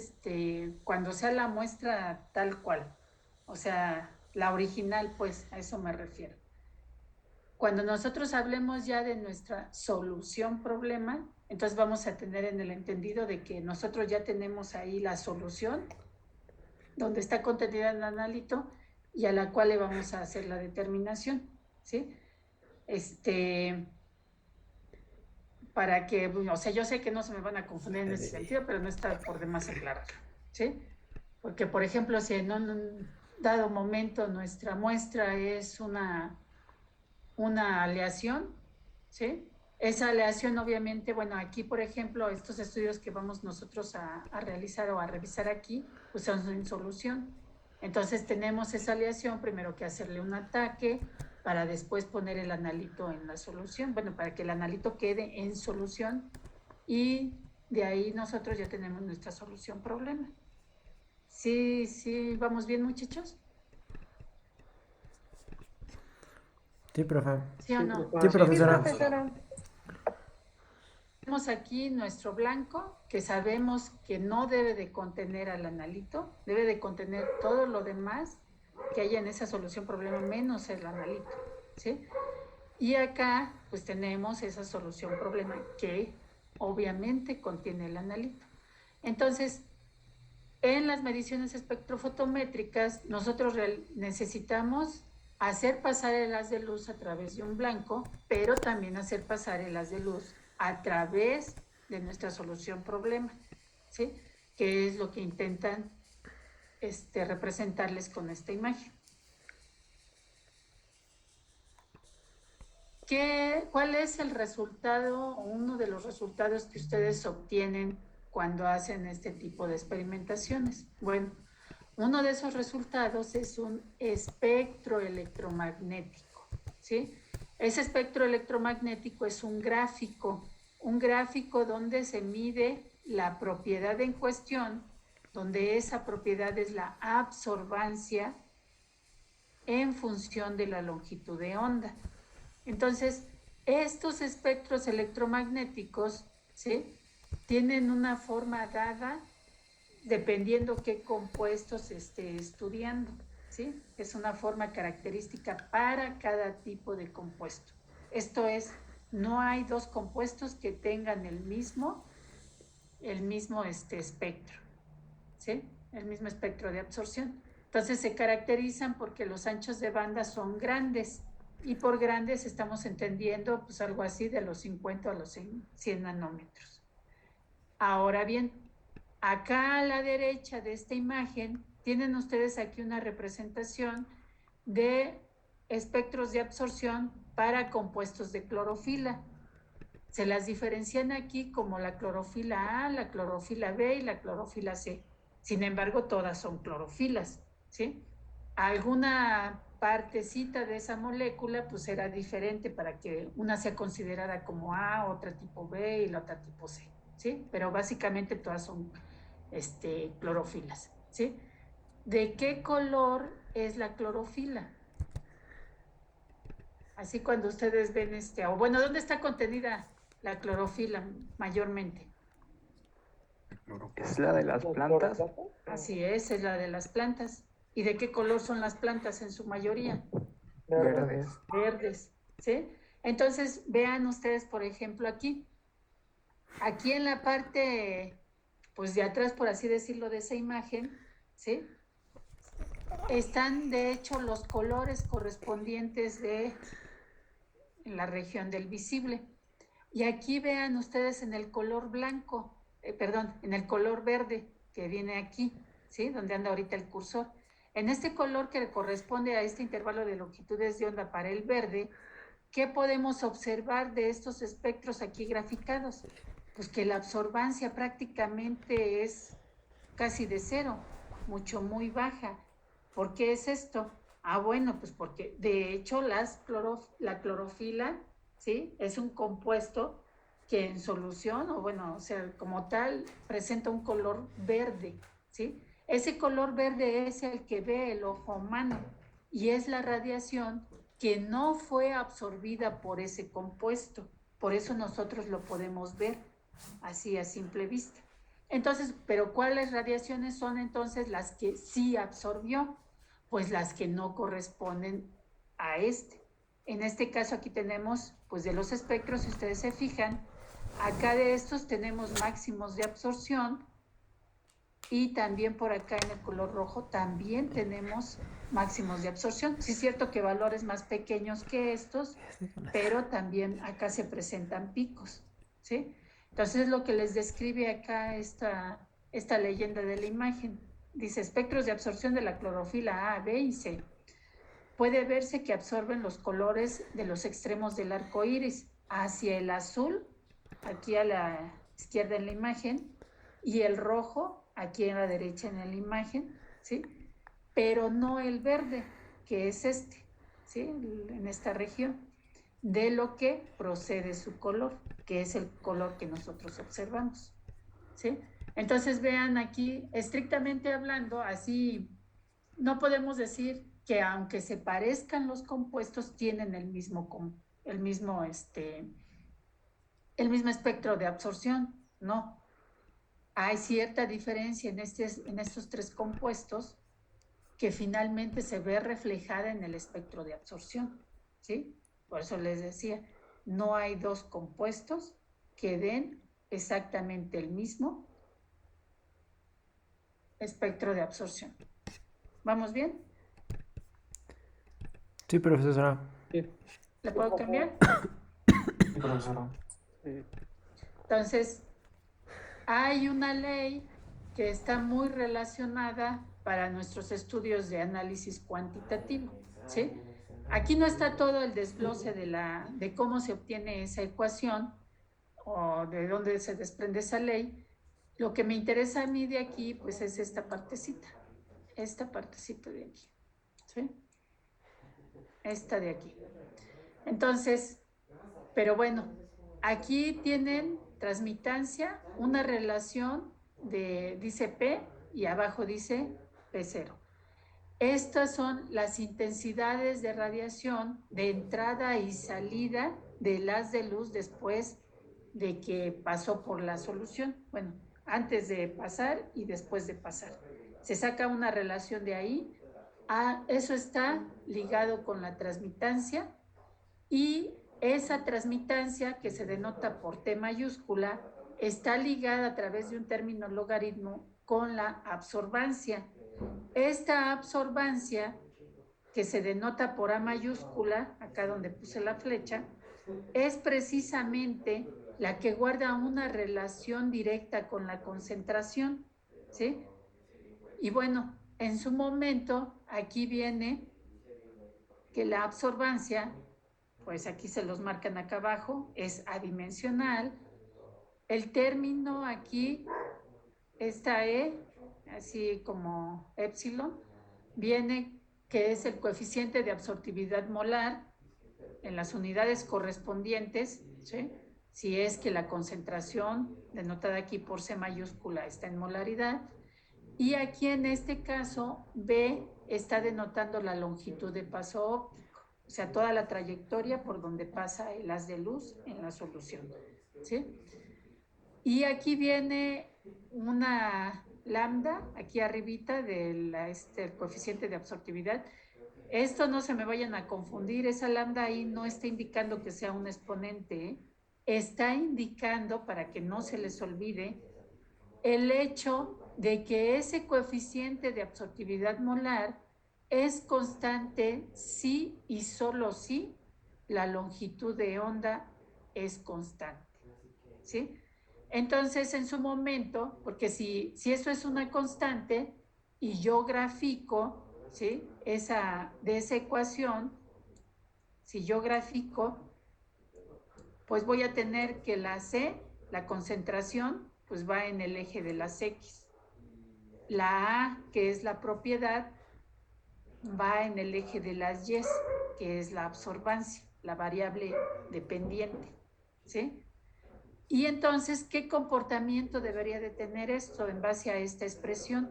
cuando sea la muestra tal cual. O sea, la original, pues, a eso me refiero. Cuando nosotros hablemos ya de nuestra solución problema, entonces vamos a tener en el entendido de que nosotros ya tenemos ahí la solución, donde está contenida el analito, y a la cual le vamos a hacer la determinación, ¿sí? Para que, o sea, yo sé que no se me van a confundir en ese sentido, pero no está por demás aclarar, ¿sí? Porque, por ejemplo, si en un dado momento nuestra muestra es una aleación, ¿sí? Esa aleación, obviamente, bueno, aquí, por ejemplo, estos estudios que vamos nosotros a realizar o a revisar aquí, pues son en solución. Entonces tenemos esa aleación, primero que hacerle un ataque, para después poner el analito en la solución, bueno, para que el analito quede en solución, y de ahí nosotros ya tenemos nuestra solución problema. Sí, ¿vamos bien, muchachos? Sí, profe. ¿Sí o no? Sí, Sí, profesora. profesora. Tenemos aquí nuestro blanco, que sabemos que no debe de contener al analito, debe de contener todo lo demás que haya en esa solución problema menos el analito, ¿sí? Y acá pues tenemos esa solución problema que obviamente contiene el analito. Entonces, en las mediciones espectrofotométricas, nosotros necesitamos hacer pasar el haz de luz a través de un blanco, pero también hacer pasar el haz de luz a través de nuestra solución problema, ¿sí? Que es lo que intentan representarles con esta imagen. ¿Cuál es el resultado o uno de los resultados que ustedes obtienen cuando hacen este tipo de experimentaciones? Bueno, uno de esos resultados es un espectro electromagnético, ¿sí? Ese espectro electromagnético es un gráfico donde se mide la propiedad en cuestión, donde esa propiedad es la absorbancia en función de la longitud de onda. Entonces, estos espectros electromagnéticos, ¿sí?, tienen una forma dada dependiendo qué compuestos se esté estudiando, ¿sí? Es una forma característica para cada tipo de compuesto. Esto es, no hay dos compuestos que tengan el mismo espectro, ¿sí? El mismo espectro de absorción. Entonces se caracterizan porque los anchos de banda son grandes, y por grandes estamos entendiendo pues algo así de los 50 a los 100 nanómetros. Ahora bien, acá a la derecha de esta imagen tienen ustedes aquí una representación de espectros de absorción para compuestos de clorofila. Se las diferencian aquí como la clorofila A, la clorofila B y la clorofila C. Sin embargo, todas son clorofilas, ¿sí? Alguna partecita de esa molécula pues será diferente para que una sea considerada como A, otra tipo B y la otra tipo C, ¿sí? Pero básicamente todas son clorofilas, ¿sí? ¿De qué color es la clorofila? Así cuando ustedes ven o bueno, ¿dónde está contenida la clorofila mayormente? ¿Es la de las plantas? Así es la de las plantas. ¿Y de qué color son las plantas en su mayoría? Verdes. Verdes, ¿sí? Entonces, vean ustedes, por ejemplo, aquí en la parte, pues de atrás, por así decirlo, de esa imagen, ¿sí?, están de hecho los colores correspondientes de la región del visible. Y aquí vean ustedes en el color blanco, en el color verde que viene aquí, ¿sí?, donde anda ahorita el cursor. En este color que corresponde a este intervalo de longitudes de onda para el verde, ¿qué podemos observar de estos espectros aquí graficados? Pues que la absorbancia prácticamente es casi de cero, muy baja. ¿Por qué es esto? Bueno, pues porque de hecho la clorofila, ¿sí? Es un compuesto que en solución, o sea, como tal, presenta un color verde, ¿sí? Ese color verde es el que ve el ojo humano y es la radiación que no fue absorbida por ese compuesto. Por eso nosotros lo podemos ver así a simple vista. Entonces, ¿pero cuáles radiaciones son entonces las que sí absorbió? Pues las que no corresponden a este. En este caso aquí tenemos, pues de los espectros, si ustedes se fijan, acá de estos tenemos máximos de absorción y también por acá en el color rojo también tenemos máximos de absorción. Sí es cierto que valores más pequeños que estos, pero también acá se presentan picos, ¿sí? Entonces lo que les describe acá esta leyenda de la imagen. Dice, espectros de absorción de la clorofila A, B y C. Puede verse que absorben los colores de los extremos del arco iris hacia el azul, aquí a la izquierda en la imagen, y el rojo, aquí a la derecha en la imagen, ¿sí? Pero no el verde, que es este, ¿sí? En esta región, de lo que procede su color, que es el color que nosotros observamos, ¿sí? Entonces vean aquí, estrictamente hablando, así no podemos decir que aunque se parezcan los compuestos, tienen el mismo espectro de absorción, no. Hay cierta diferencia en estos tres compuestos que finalmente se ve reflejada en el espectro de absorción, ¿sí? Por eso les decía, no hay dos compuestos que den exactamente el mismo espectro de absorción. ¿Vamos bien? Sí, profesora. Sí. ¿Le puedo cambiar? Sí, profesora. Entonces, hay una ley que está muy relacionada para nuestros estudios de análisis cuantitativo, ¿sí? Aquí no está todo el desglose de cómo se obtiene esa ecuación o de dónde se desprende esa ley. Lo que me interesa a mí de aquí, pues es esta partecita de aquí, ¿sí? Esta de aquí. Entonces, pero bueno, aquí tienen transmitancia, una relación dice P y abajo dice P0. Estas son las intensidades de radiación de entrada y salida del haz de luz después de que pasó por la solución. Bueno, antes de pasar y después de pasar. Se saca una relación de ahí. Eso está ligado con la transmitancia y esa transmitancia que se denota por T mayúscula está ligada a través de un término logaritmo con la absorbancia. Esta absorbancia que se denota por A mayúscula, acá donde puse la flecha, es precisamente la que guarda una relación directa con la concentración, ¿sí? Y bueno, en su momento, aquí viene que la absorbancia, pues aquí se los marcan acá abajo, es adimensional. El término aquí, esta E, así como épsilon, viene que es el coeficiente de absortividad molar en las unidades correspondientes, ¿sí? Si es que la concentración denotada aquí por C mayúscula está en molaridad, y aquí en este caso B está denotando la longitud de paso óptico, o sea, toda la trayectoria por donde pasa el haz de luz en la solución, ¿sí? Y aquí viene una lambda, aquí arribita del coeficiente de absortividad. Esto no se me vayan a confundir, esa lambda ahí no está indicando que sea un exponente, ¿eh? Está indicando, para que no se les olvide, el hecho de que ese coeficiente de absortividad molar es constante si y solo si la longitud de onda es constante, ¿sí? Entonces, en su momento, porque si eso es una constante y yo grafico, ¿sí? De esa ecuación, si yo grafico, pues voy a tener que la C, la concentración, pues va en el eje de las X, La A, que es la propiedad, va en el eje de las Y, que es la absorbancia, la variable dependiente, ¿sí? Y entonces, ¿qué comportamiento debería de tener esto en base a esta expresión?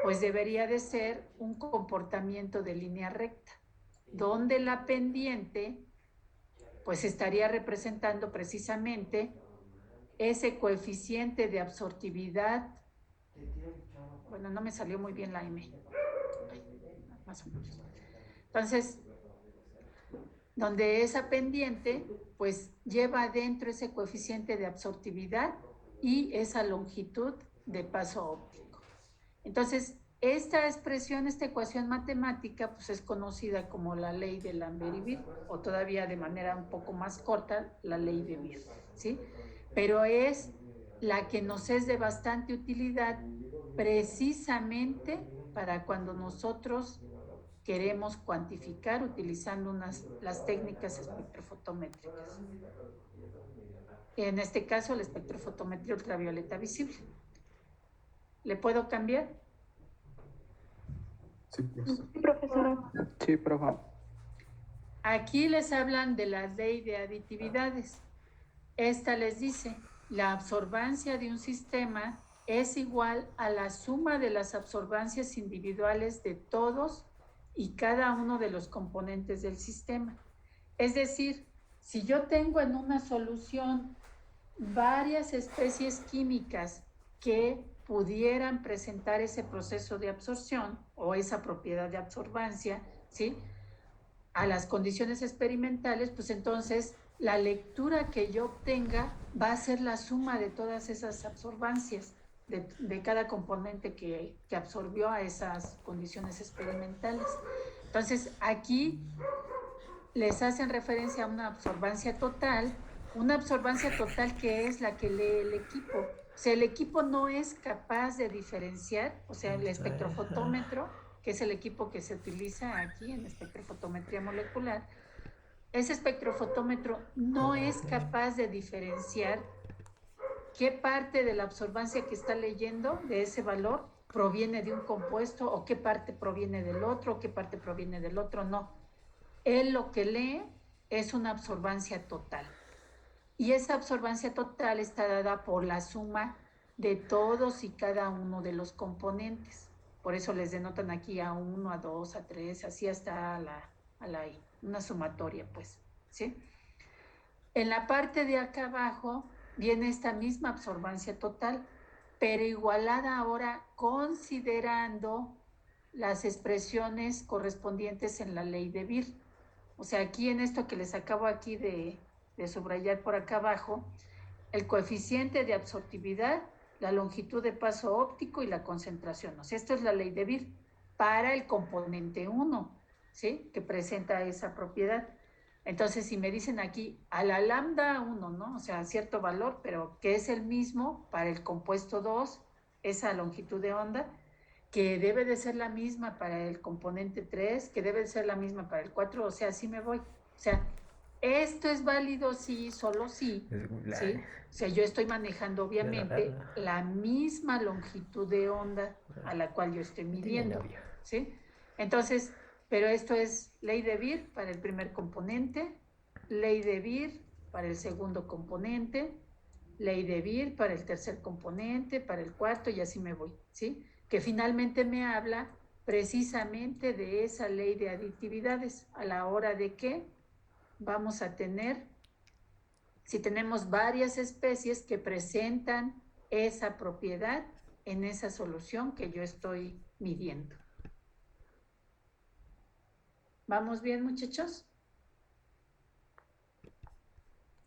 Pues debería de ser un comportamiento de línea recta, donde la pendiente pues estaría representando precisamente ese coeficiente de absortividad. Bueno, no me salió muy bien la M. Más o menos. Entonces, donde esa pendiente pues lleva adentro ese coeficiente de absortividad y esa longitud de paso óptico. Entonces, esta expresión, esta ecuación matemática, pues es conocida como la ley de Lambert y Beer, o todavía de manera un poco más corta, la ley de Beer, ¿sí? Pero es la que nos es de bastante utilidad precisamente para cuando nosotros queremos cuantificar utilizando las técnicas espectrofotométricas. En este caso, la espectrofotometría ultravioleta visible. ¿Le puedo cambiar? Sí, profesor. Sí, profesora. Sí, profe. Aquí les hablan de la ley de aditividades. Esta les dice, la absorbancia de un sistema es igual a la suma de las absorbancias individuales de todos y cada uno de los componentes del sistema. Es decir, si yo tengo en una solución varias especies químicas que pudieran presentar ese proceso de absorción o esa propiedad de absorbancia, ¿sí?, a las condiciones experimentales, pues entonces la lectura que yo obtenga va a ser la suma de todas esas absorbancias de cada componente que absorbió a esas condiciones experimentales. Entonces, aquí les hacen referencia a una absorbancia total que es la que lee el equipo. O sea, el equipo no es capaz de diferenciar, o sea, el espectrofotómetro, que es el equipo que se utiliza aquí en espectrofotometría molecular, ese espectrofotómetro no es capaz de diferenciar qué parte de la absorbancia que está leyendo de ese valor proviene de un compuesto o qué parte proviene del otro o qué parte proviene del otro, no. Él lo que lee es una absorbancia total. Y esa absorbancia total está dada por la suma de todos y cada uno de los componentes. Por eso les denotan aquí a 1, a 2, a 3, así hasta a la I, una sumatoria, pues, ¿sí? En la parte de acá abajo viene esta misma absorbancia total, pero igualada ahora considerando las expresiones correspondientes en la ley de Beer. O sea, aquí en esto que les acabo aquí de subrayar por acá abajo, el coeficiente de absortividad, la longitud de paso óptico y la concentración. O sea, esto es la ley de Beer para el componente 1, ¿sí?, que presenta esa propiedad. Entonces, si me dicen aquí a la lambda 1, ¿no?, o sea, cierto valor, pero que es el mismo para el compuesto 2, esa longitud de onda, que debe de ser la misma para el componente 3, que debe de ser la misma para el 4, o sea, así me voy. O sea, esto es válido sí, solo sí, ¿sí? O sea, yo estoy manejando obviamente la misma longitud de onda a la cual yo estoy midiendo, ¿sí? Entonces, pero esto es ley de Beer para el primer componente, ley de Beer para el segundo componente, ley de Beer para el tercer componente, para el cuarto, y así me voy, ¿sí? Que finalmente me habla precisamente de esa ley de aditividades a la hora de que vamos a tener, si tenemos varias especies que presentan esa propiedad en esa solución que yo estoy midiendo. ¿Vamos bien, muchachos?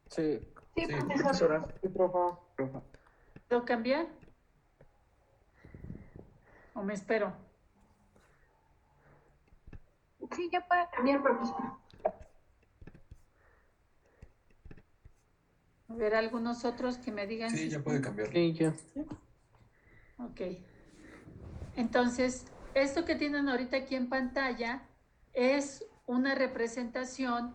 Sí. Sí, Sí, profesora. profesora. Sí, profe. ¿Puedo cambiar? ¿O me espero? Sí, ya puede cambiar, profesora. A ver, algunos otros que me digan. Sí, si ya puede cambiar. Sí, ya. Ok. Entonces, esto que tienen ahorita aquí en pantalla es una representación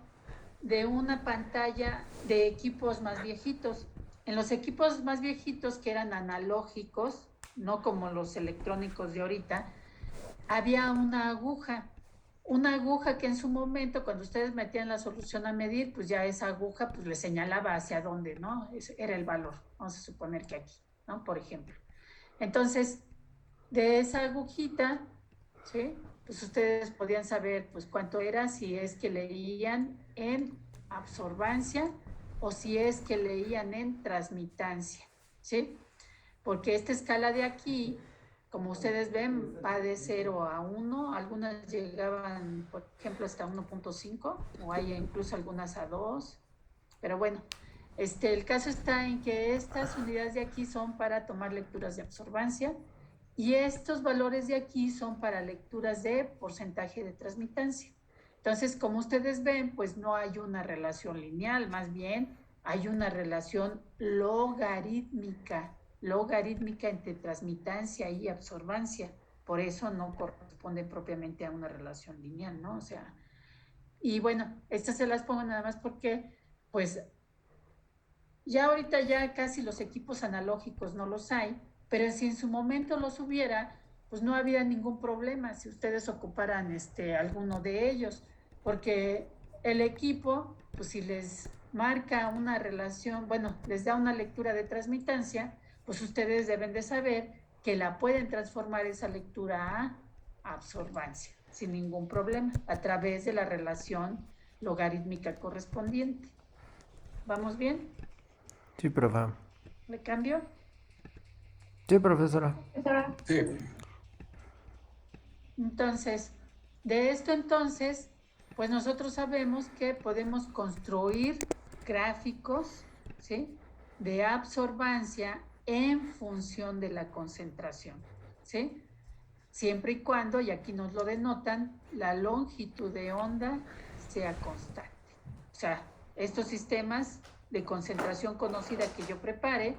de una pantalla de equipos más viejitos. En los equipos más viejitos que eran analógicos, no como los electrónicos de ahorita, había una aguja que en su momento, cuando ustedes metían la solución a medir, pues ya esa aguja pues le señalaba hacia dónde, ¿no? Ese era el valor, vamos a suponer que aquí, ¿no? Por ejemplo. Entonces, de esa agujita, ¿sí? Pues ustedes podían saber pues cuánto era, si es que leían en absorbancia o si es que leían en transmitancia, ¿sí? Porque esta escala de aquí, como ustedes ven, va de 0 a 1, algunas llegaban, por ejemplo, hasta 1.5, o hay incluso algunas a 2, pero bueno, el caso está en que estas unidades de aquí son para tomar lecturas de absorbancia, y estos valores de aquí son para lecturas de porcentaje de transmitancia. Entonces, como ustedes ven, pues no hay una relación lineal, más bien hay una relación logarítmica entre transmitancia y absorbancia. Por eso no corresponde propiamente a una relación lineal, ¿no? O sea, y bueno, estas se las pongo nada más porque, pues, ya ahorita ya casi los equipos analógicos no los hay, pero si en su momento los hubiera, pues no había ningún problema si ustedes ocuparan alguno de ellos, porque el equipo, pues si les marca una relación, bueno, les da una lectura de transmitancia, pues ustedes deben de saber que la pueden transformar esa lectura a absorbancia, sin ningún problema, a través de la relación logarítmica correspondiente. ¿Vamos bien? Sí, profe. ¿Le cambio? Sí, profesora. Profesora. Sí. Entonces, de esto entonces, pues nosotros sabemos que podemos construir gráficos, ¿sí?, de absorbancia en función de la concentración, ¿sí? Siempre y cuando, y aquí nos lo denotan, la longitud de onda sea constante. O sea, estos sistemas de concentración conocida que yo prepare,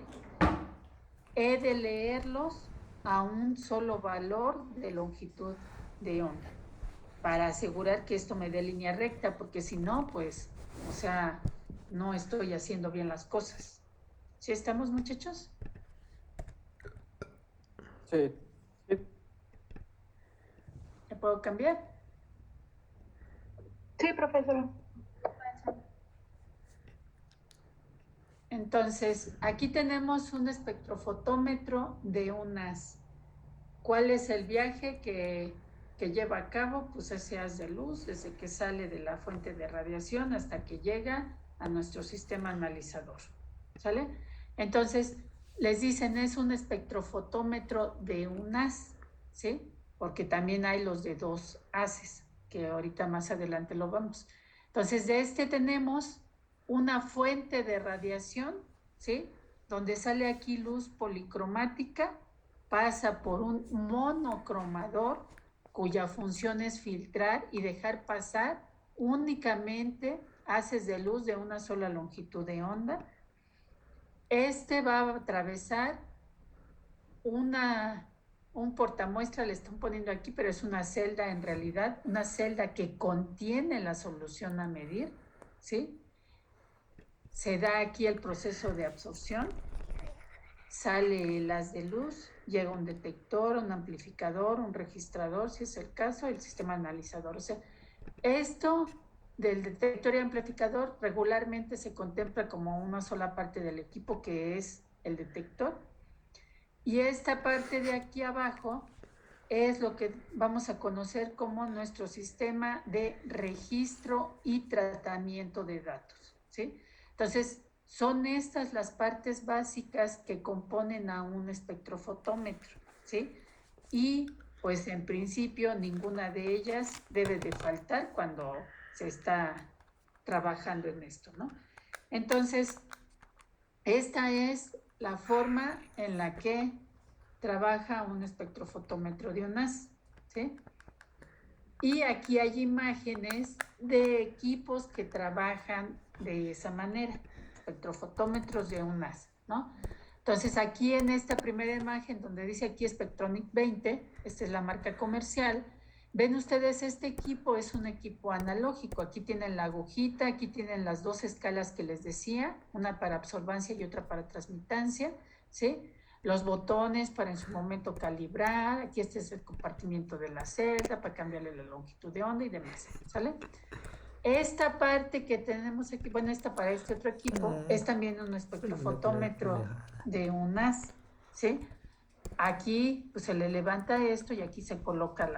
he de leerlos a un solo valor de longitud de onda para asegurar que esto me dé línea recta, porque si no, pues, o sea, no estoy haciendo bien las cosas. ¿Sí estamos, muchachos? Sí. ¿Me puedo cambiar? Sí, profesora. Entonces, aquí tenemos un espectrofotómetro de un haz. ¿Cuál es el viaje que lleva a cabo? Pues ese haz de luz, desde que sale de la fuente de radiación hasta que llega a nuestro sistema analizador. ¿Sale? Entonces, les dicen, es un espectrofotómetro de un haz, ¿sí? Porque también hay los de 2 haces, que ahorita más adelante lo vamos. Entonces, de tenemos una fuente de radiación, ¿sí?, donde sale aquí luz policromática, pasa por un monocromador cuya función es filtrar y dejar pasar únicamente haces de luz de una sola longitud de onda. Va a atravesar un portamuestra, le están poniendo aquí, pero es una celda en realidad, una celda que contiene la solución a medir, ¿sí? Se da aquí el proceso de absorción, sale el haz de luz, llega un detector, un amplificador, un registrador, si es el caso, el sistema analizador. O sea, esto del detector y amplificador regularmente se contempla como una sola parte del equipo, que es el detector. Y esta parte de aquí abajo es lo que vamos a conocer como nuestro sistema de registro y tratamiento de datos, ¿sí? Entonces, son estas las partes básicas que componen a un espectrofotómetro, ¿sí? Y, pues, en principio, ninguna de ellas debe de faltar cuando se está trabajando en esto, ¿no? Entonces, esta es la forma en la que trabaja un espectrofotómetro de un haz, ¿sí? Y aquí hay imágenes de equipos que trabajan de esa manera, espectrofotómetros de un haz, ¿no? Entonces, aquí en esta primera imagen, donde dice aquí Spectronic 20, esta es la marca comercial, ven ustedes, este equipo es un equipo analógico. Aquí tienen la agujita, aquí tienen las 2 escalas que les decía, una para absorbancia y otra para transmitancia, ¿sí? los botones para en su momento calibrar, aquí este es el compartimiento de la celda para cambiarle la longitud de onda y demás, ¿sale? Esta parte que tenemos aquí, bueno, esta para este otro equipo, es también un espectrofotómetro de un haz, ¿sí? Aquí pues se le levanta esto y aquí se coloca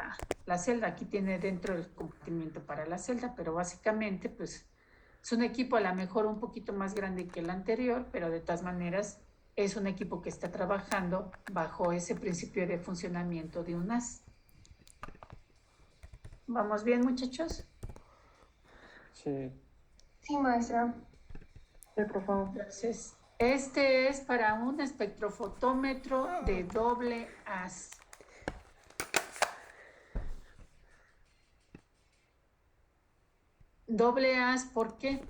la celda, aquí tiene dentro el compartimiento para la celda, pero básicamente pues es un equipo a lo mejor un poquito más grande que el anterior, pero de todas maneras es un equipo que está trabajando bajo ese principio de funcionamiento de un haz. ¿Vamos bien, muchachos? Sí. Sí, maestra. Sí, profe. Entonces, este es para un espectrofotómetro de doble haz. Doble haz, ¿por qué?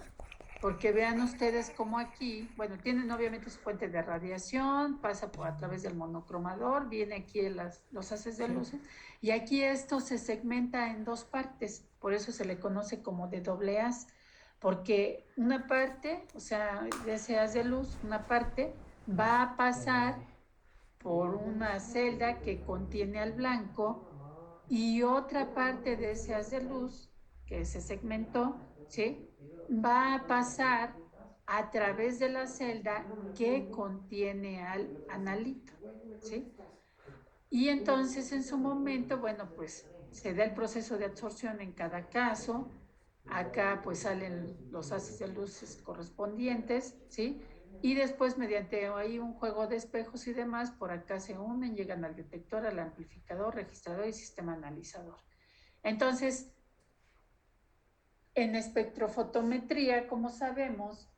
Porque vean ustedes cómo aquí, bueno, tienen obviamente su fuente de radiación, pasa a través del monocromador, viene aquí los haces de luces, y aquí esto se segmenta en dos partes, por eso se le conoce como de doble haz, porque una parte, o sea, de ese haz de luz, una parte va a pasar por una celda que contiene al blanco y otra parte de ese haz de luz que se segmentó, ¿sí? Va a pasar a través de la celda que contiene al analito, ¿sí? Y entonces en su momento, bueno, pues se da el proceso de absorción en cada caso. Acá pues salen los haces de luces correspondientes, ¿sí? Y después mediante ahí un juego de espejos y demás, por acá se unen, llegan al detector, al amplificador, registrador y sistema analizador. Entonces, en espectrofotometría, como sabemos,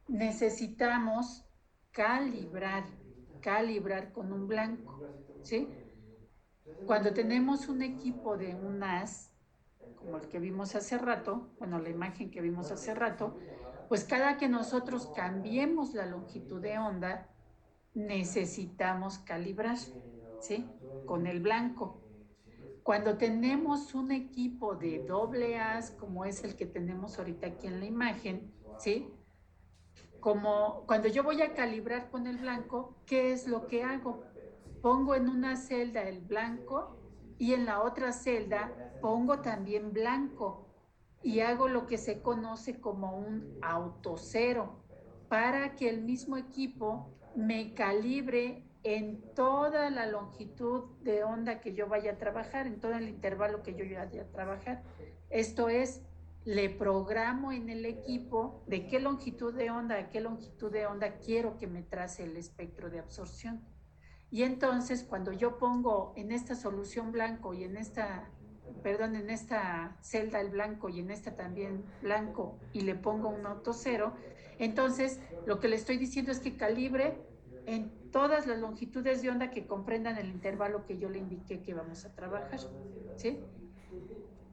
necesitamos calibrar con un blanco, ¿sí? Cuando tenemos un equipo de un haz, como el que vimos hace rato, bueno, la imagen que vimos hace rato, pues cada que nosotros cambiemos la longitud de onda, necesitamos calibrar, ¿sí? Con el blanco. Cuando tenemos un equipo de doble haz, como es el que tenemos ahorita aquí en la imagen, ¿sí? Como cuando yo voy a calibrar con el blanco, ¿qué es lo que hago? Pongo en una celda el blanco y en la otra celda pongo también blanco y hago lo que se conoce como un autocero para que el mismo equipo me calibre en toda la longitud de onda que yo vaya a trabajar, en todo el intervalo que yo vaya a trabajar. Esto es, le programo en el equipo de qué longitud de onda a qué longitud de onda quiero que me trace el espectro de absorción. Y entonces cuando yo pongo en esta solución blanco y en esta celda el blanco y en esta también blanco y le pongo un autocero, entonces lo que le estoy diciendo es que calibre en todas las longitudes de onda que comprendan el intervalo que yo le indiqué que vamos a trabajar, ¿sí?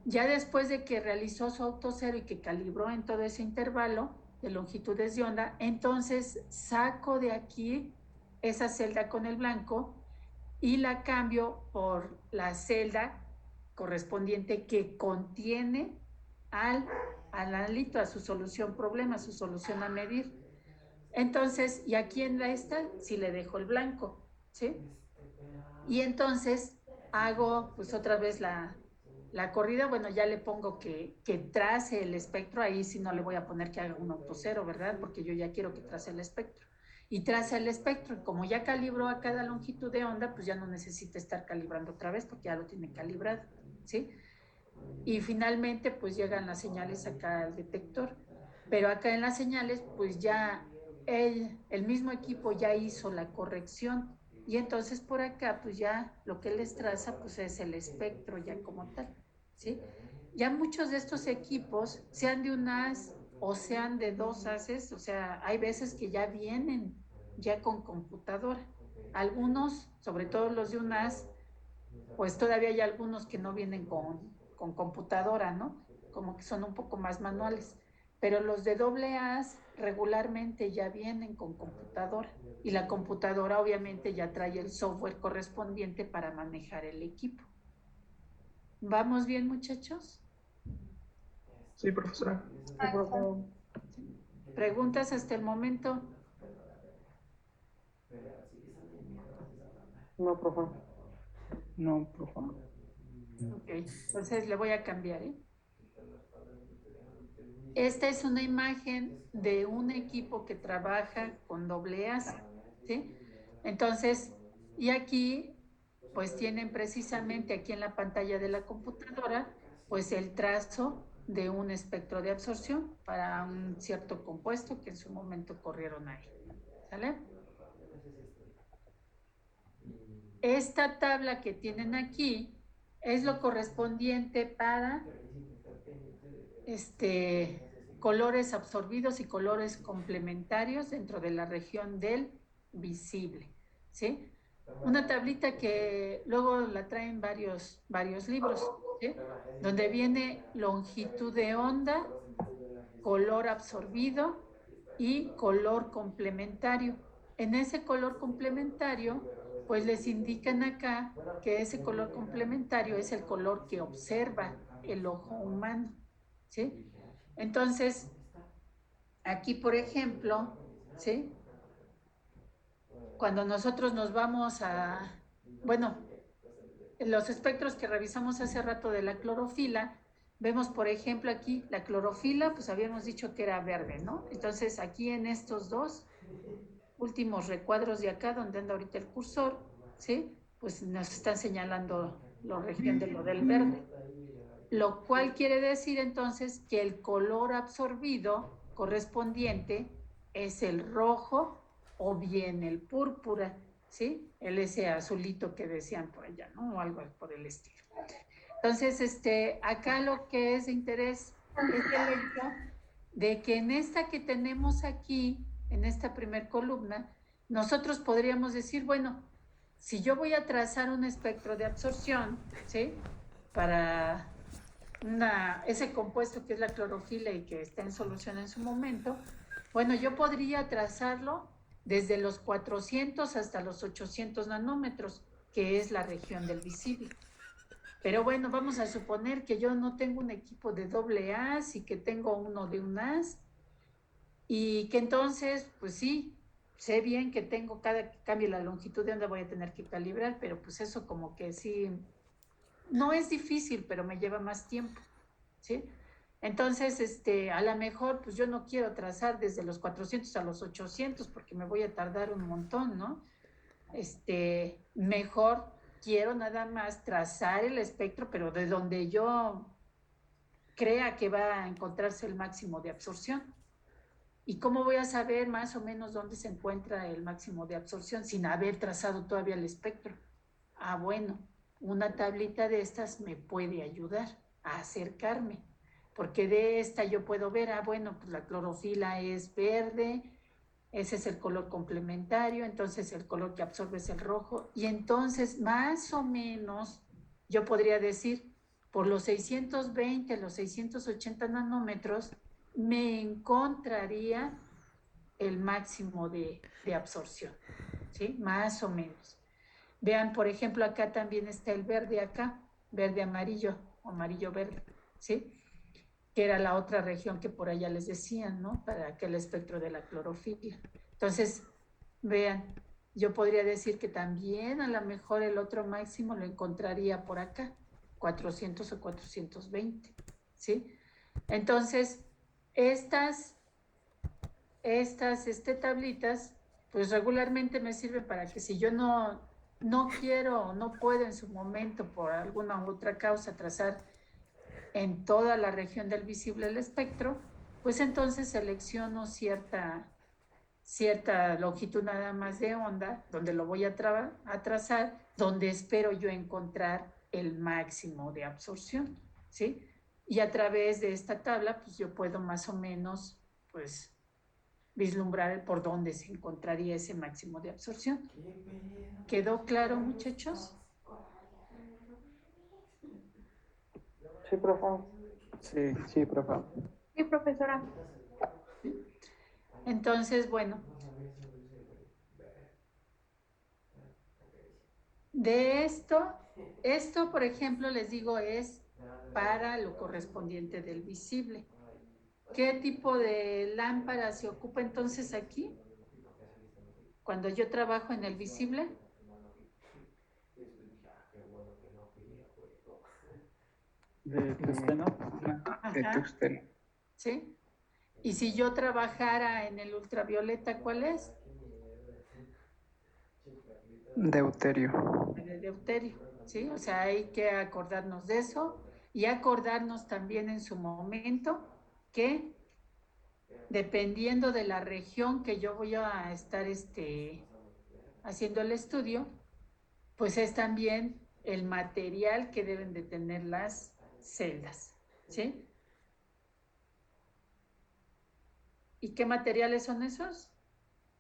Ya después de que realizó su autocero y que calibró en todo ese intervalo de longitudes de onda, entonces saco de aquí esa celda con el blanco y la cambio por la celda correspondiente que contiene al analito, a su solución problema, a su solución a medir. Entonces, y aquí en esta sí le dejo el blanco, ¿sí? Y entonces hago pues otra vez la corrida, bueno, ya le pongo que trace el espectro, ahí sí no le voy a poner que haga un autocero, ¿verdad? Porque yo ya quiero que trace el espectro. Y traza el espectro, y como ya calibró a cada longitud de onda, pues ya no necesita estar calibrando otra vez porque ya lo tiene calibrado, ¿sí? Y finalmente pues llegan las señales acá al detector. Pero acá en las señales pues ya el mismo equipo ya hizo la corrección y entonces por acá pues ya lo que les traza pues es el espectro ya como tal, ¿sí? Ya muchos de estos equipos, sean de un haz o sean de dos haces, o sea, hay veces que ya vienen ya con computadora. Algunos, sobre todo los de un haz, pues todavía hay algunos que no vienen con computadora, ¿no? Como que son un poco más manuales. Pero los de doble haz regularmente ya vienen con computadora y la computadora obviamente ya trae el software correspondiente para manejar el equipo. ¿Vamos bien, muchachos? Sí, profesora. Sí, profe. ¿Preguntas hasta el momento? No, profe. No, profe. Ok, entonces le voy a cambiar, ¿eh? Esta es una imagen de un equipo que trabaja con doble A, ¿sí? Entonces, y aquí, pues tienen precisamente aquí en la pantalla de la computadora, pues el trazo de un espectro de absorción para un cierto compuesto que en su momento corrieron ahí, ¿sale? Esta tabla que tienen aquí es lo correspondiente para colores absorbidos y colores complementarios dentro de la región del visible, ¿sí? Una tablita que luego la traen varios libros, ¿sí? Donde viene longitud de onda, color absorbido y color complementario. En ese color complementario, pues les indican acá que ese color complementario es el color que observa el ojo humano, ¿sí? Entonces, aquí, por ejemplo, ¿sí? Cuando nosotros nos vamos a, bueno, los espectros que revisamos hace rato de la clorofila, vemos, por ejemplo, aquí la clorofila, pues habíamos dicho que era verde, ¿no? Entonces, aquí en estos dos últimos recuadros de acá, donde anda ahorita el cursor, ¿sí? Pues nos están señalando la región de lo del verde. Lo cual quiere decir entonces que el color absorbido correspondiente es el rojo o bien el púrpura, ¿sí? Ese azulito que decían por allá, ¿no? O algo por el estilo. Entonces, acá lo que es de interés es el hecho de que en esta que tenemos aquí, en esta primer columna, nosotros podríamos decir, bueno, si yo voy a trazar un espectro de absorción, ¿sí? Para ese compuesto que es la clorofila y que está en solución en su momento, bueno, yo podría trazarlo desde los 400 hasta los 800 nanómetros, que es la región del visible. Pero bueno, vamos a suponer que yo no tengo un equipo de doble as y que tengo uno de un as y que entonces, pues sí, sé bien que tengo, cada que cambie la longitud de onda voy a tener que calibrar, pero pues eso como que sí, no es difícil, pero me lleva más tiempo, ¿sí? Entonces, a lo mejor, pues yo no quiero trazar desde los 400 a los 800 porque me voy a tardar un montón, ¿no? Mejor quiero nada más trazar el espectro, pero de donde yo crea que va a encontrarse el máximo de absorción. ¿Y cómo voy a saber más o menos dónde se encuentra el máximo de absorción sin haber trazado todavía el espectro? Ah, bueno, una tablita de estas me puede ayudar a acercarme, porque de esta yo puedo ver, bueno, pues la clorofila es verde, ese es el color complementario, entonces el color que absorbe es el rojo, y entonces más o menos yo podría decir, por los 620, los 680 nanómetros, me encontraría el máximo de absorción, ¿sí? Más o menos. Vean, por ejemplo, acá también está el verde acá, verde amarillo o amarillo verde, ¿sí? Que era la otra región que por allá les decían, ¿no? Para aquel espectro de la clorofila. Entonces, vean, yo podría decir que también a lo mejor el otro máximo lo encontraría por acá, 400 o 420, ¿sí? Entonces, estas tablitas, pues regularmente me sirven para que si yo no quiero o no puedo en su momento por alguna otra causa trazar en toda la región del visible el espectro, pues entonces selecciono cierta longitud nada más de onda, donde lo voy a trazar, donde espero yo encontrar el máximo de absorción, ¿sí? Y a través de esta tabla, pues yo puedo más o menos, pues, vislumbrar por dónde se encontraría ese máximo de absorción. ¿Quedó claro, muchachos? Sí, profe. Sí, profe. Sí, profesora. Entonces, bueno, de esto, por ejemplo, les digo, es para lo correspondiente del visible. ¿Qué tipo de lámpara se ocupa entonces aquí? Cuando yo trabajo en el visible. De tungsteno. De Ajá. tungsteno. ¿Sí? Y si yo trabajara en el ultravioleta, ¿cuál es? Deuterio. De deuterio, ¿sí? O sea, hay que acordarnos de eso y acordarnos también en su momento que dependiendo de la región que yo voy a estar haciendo el estudio, pues es también el material que deben de tener las celdas, ¿sí? ¿Y qué materiales son esos?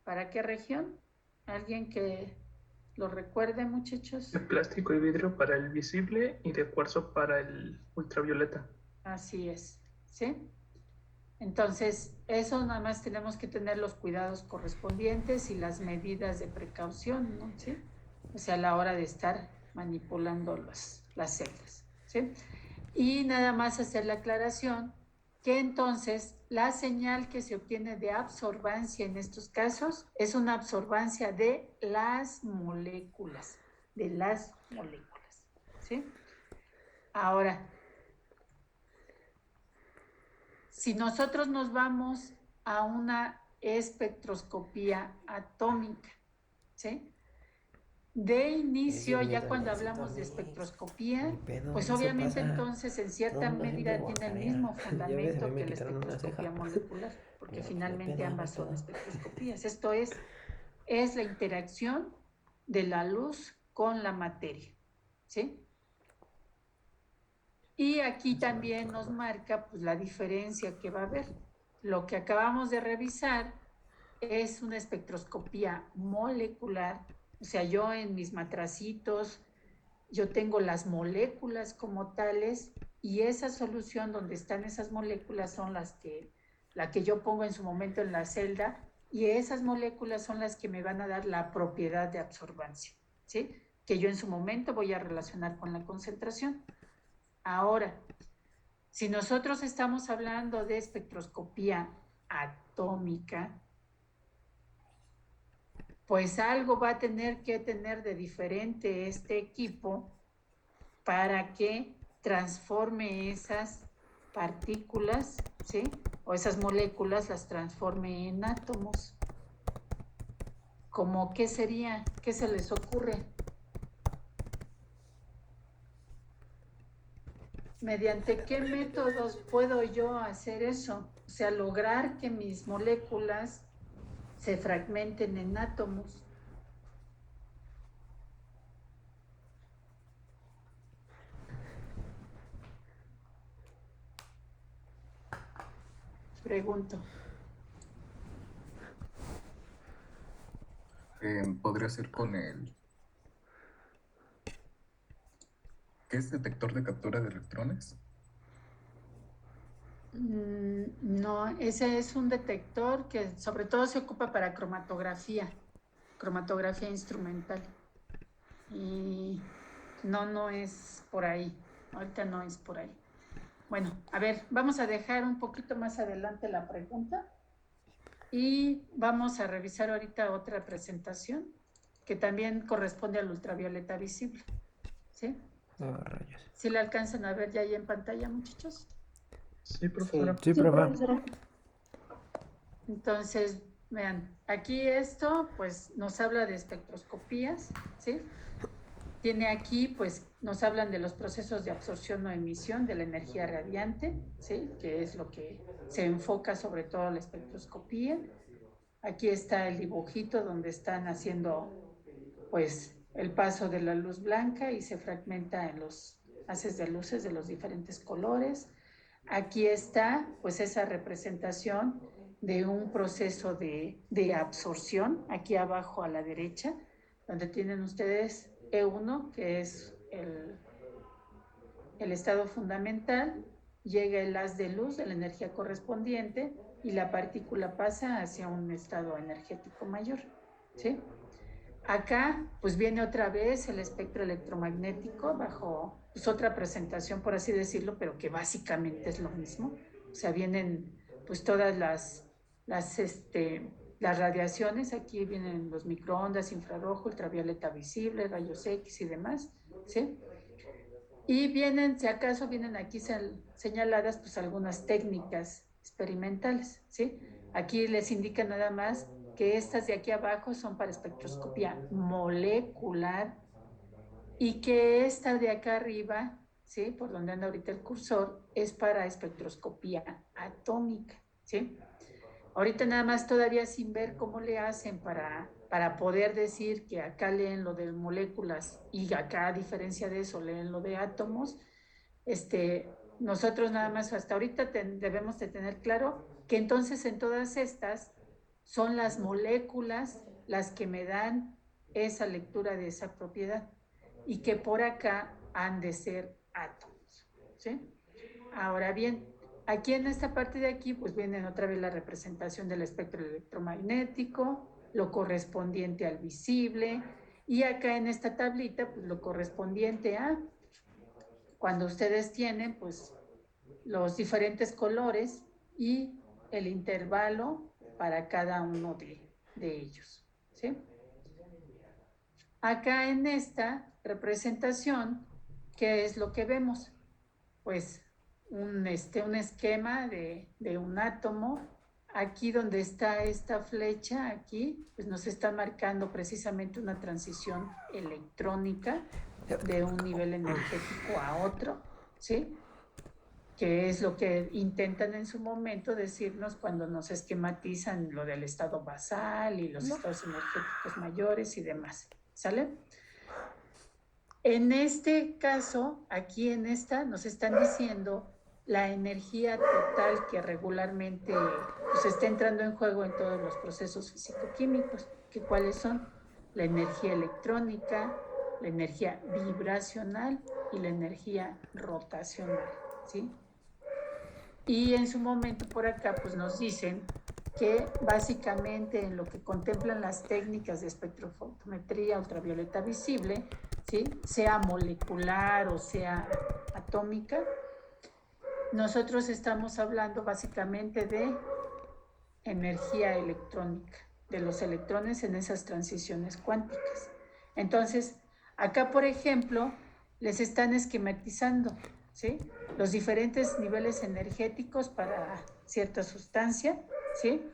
¿Para qué región? ¿Alguien que lo recuerde, muchachos? De plástico y vidrio para el visible y de cuarzo para el ultravioleta. Así es, ¿sí? Entonces, eso nada más tenemos que tener los cuidados correspondientes y las medidas de precaución, ¿no? ¿Sí? O sea, a la hora de estar manipulando las celdas, ¿sí? Y nada más hacer la aclaración que entonces la señal que se obtiene de absorbancia en estos casos es una absorbancia de las moléculas, ¿sí? Ahora, si nosotros nos vamos a una espectroscopía atómica, ¿sí? De inicio, ya cuando hablamos de espectroscopía, pues obviamente entonces en cierta medida tiene el mismo fundamento que la espectroscopía molecular, porque finalmente ambas son espectroscopías. Esto es la interacción de la luz con la materia, ¿sí? Y aquí también nos marca pues, la diferencia que va a haber. Lo que acabamos de revisar es una espectroscopía molecular, o sea, yo en mis matracitos, yo tengo las moléculas como tales y esa solución donde están esas moléculas son la que yo pongo en su momento en la celda y esas moléculas son las que me van a dar la propiedad de absorbancia, ¿sí? Que yo en su momento voy a relacionar con la concentración. Ahora, si nosotros estamos hablando de espectroscopía atómica, pues algo va a tener que tener de diferente este equipo para que transforme esas partículas, ¿sí? O esas moléculas las transforme en átomos. ¿Cómo qué sería? ¿Qué se les ocurre? ¿Mediante qué métodos puedo yo hacer eso? O sea, lograr que mis moléculas se fragmenten en átomos. Pregunto. Podría ser con el... ¿Qué es detector de captura de electrones? No, ese es un detector que sobre todo se ocupa para cromatografía instrumental. Y no es por ahí, ahorita no es por ahí. Bueno, a ver, vamos a dejar un poquito más adelante la pregunta y vamos a revisar ahorita otra presentación que también corresponde al ultravioleta visible, ¿sí? Oh, rayos. ¿Sí la alcanzan a ver ya ahí en pantalla, muchachos? Sí, profesora. Sí, profe. Entonces, vean, aquí esto pues nos habla de espectroscopías, ¿sí? Tiene aquí, pues, nos hablan de los procesos de absorción o emisión de la energía radiante, ¿sí? Que es lo que se enfoca sobre todo la espectroscopía. Aquí está el dibujito donde están haciendo, pues, el paso de la luz blanca y se fragmenta en los haces de luces de los diferentes colores. Aquí está, pues, esa representación de un proceso de absorción, aquí abajo a la derecha, donde tienen ustedes E1, que es el estado fundamental, llega el haz de luz de la energía correspondiente y la partícula pasa hacia un estado energético mayor, ¿sí? Acá, pues viene otra vez el espectro electromagnético bajo pues, otra presentación, por así decirlo, pero que básicamente es lo mismo. O sea, vienen pues todas las radiaciones, aquí vienen los microondas, infrarrojo, ultravioleta visible, rayos X y demás, ¿sí? Y vienen, si acaso vienen aquí señaladas pues algunas técnicas experimentales, ¿sí? Aquí les indica nada más que estas de aquí abajo son para espectroscopía molecular y que esta de acá arriba, ¿sí? Por donde anda ahorita el cursor, es para espectroscopía atómica, ¿sí? Ahorita nada más todavía sin ver cómo le hacen para poder decir que acá leen lo de moléculas y acá a diferencia de eso leen lo de átomos, nosotros nada más hasta ahorita debemos de tener claro que entonces en todas estas son las moléculas las que me dan esa lectura de esa propiedad y que por acá han de ser átomos, ¿sí? Ahora bien, aquí en esta parte de aquí, pues viene otra vez la representación del espectro electromagnético, lo correspondiente al visible, y acá en esta tablita, pues lo correspondiente a cuando ustedes tienen, pues, los diferentes colores y el intervalo para cada uno de ellos, ¿sí? Acá en esta representación, ¿qué es lo que vemos? Pues un esquema de un átomo. Aquí donde está esta flecha, aquí, pues nos está marcando precisamente una transición electrónica de un nivel energético a otro, ¿sí? Que es lo que intentan en su momento decirnos cuando nos esquematizan lo del estado basal y los estados energéticos mayores y demás, ¿sale? En este caso, aquí en esta, nos están diciendo la energía total que regularmente pues, está entrando en juego en todos los procesos físico-químicos, que cuáles son la energía electrónica, la energía vibracional y la energía rotacional, ¿sí? Y en su momento por acá pues nos dicen que básicamente en lo que contemplan las técnicas de espectrofotometría ultravioleta visible, ¿sí? Sea molecular o sea atómica, nosotros estamos hablando básicamente de energía electrónica, de los electrones en esas transiciones cuánticas. Entonces, acá, por ejemplo, les están esquematizando, ¿sí? Los diferentes niveles energéticos para cierta sustancia, ¿sí?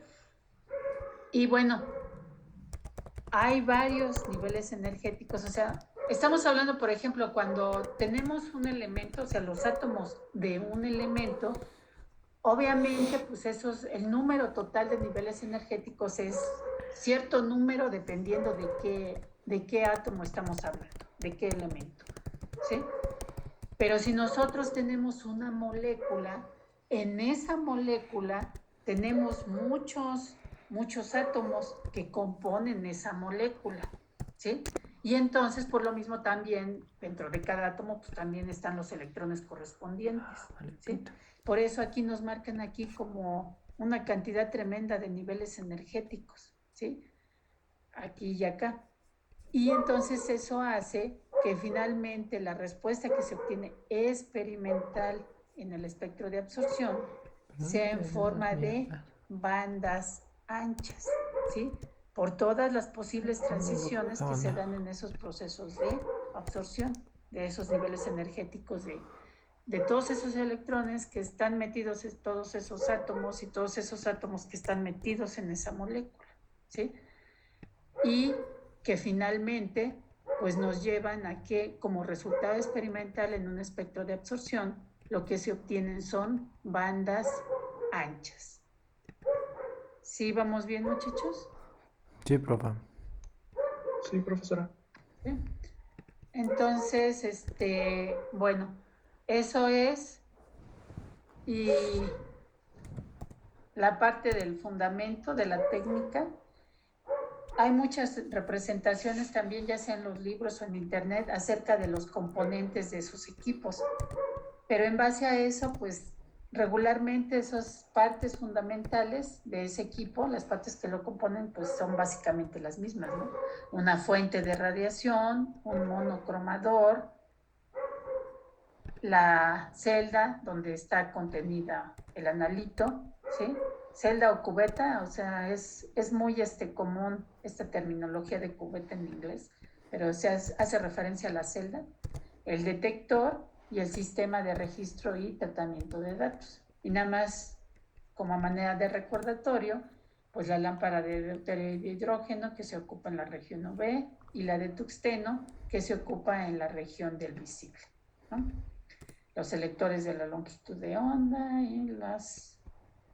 Y bueno, hay varios niveles energéticos, o sea, estamos hablando, por ejemplo, cuando tenemos un elemento, o sea, los átomos de un elemento, obviamente, pues el número total de niveles energéticos es cierto número dependiendo de qué átomo estamos hablando, de qué elemento, ¿sí? Pero si nosotros tenemos una molécula, en esa molécula tenemos muchos átomos que componen esa molécula, ¿sí? Y entonces, por lo mismo, también dentro de cada átomo, pues también están los electrones correspondientes, ¿sí? Por eso aquí nos marcan aquí como una cantidad tremenda de niveles energéticos, ¿sí? Aquí y acá. Y entonces eso hace que finalmente la respuesta que se obtiene experimental en el espectro de absorción sea en forma de bandas anchas, ¿sí? Por todas las posibles transiciones que se dan en esos procesos de absorción, de esos niveles energéticos de todos esos electrones que están metidos en todos esos átomos y todos esos átomos que están metidos en esa molécula, ¿sí? Y que finalmente pues nos llevan a que como resultado experimental en un espectro de absorción lo que se obtienen son bandas anchas. ¿Sí vamos bien, muchachos? Sí, profe. Sí, profesora. ¿Sí? Entonces, bueno, eso es, y la parte del fundamento de la técnica. Hay muchas representaciones también, ya sea en los libros o en internet, acerca de los componentes de sus equipos. Pero en base a eso, pues regularmente esas partes fundamentales de ese equipo, las partes que lo componen, pues son básicamente las mismas, ¿no? Una fuente de radiación, un monocromador, la celda donde está contenida el analito, ¿sí? Celda o cubeta, o sea, es muy común esta terminología de cubeta en inglés, pero se hace referencia a la celda, el detector y el sistema de registro y tratamiento de datos. Y nada más, como manera de recordatorio, pues la lámpara de deuterio y de hidrógeno que se ocupa en la región UV y la de tuxteno que se ocupa en la región del visible, ¿no? Los selectores de la longitud de onda y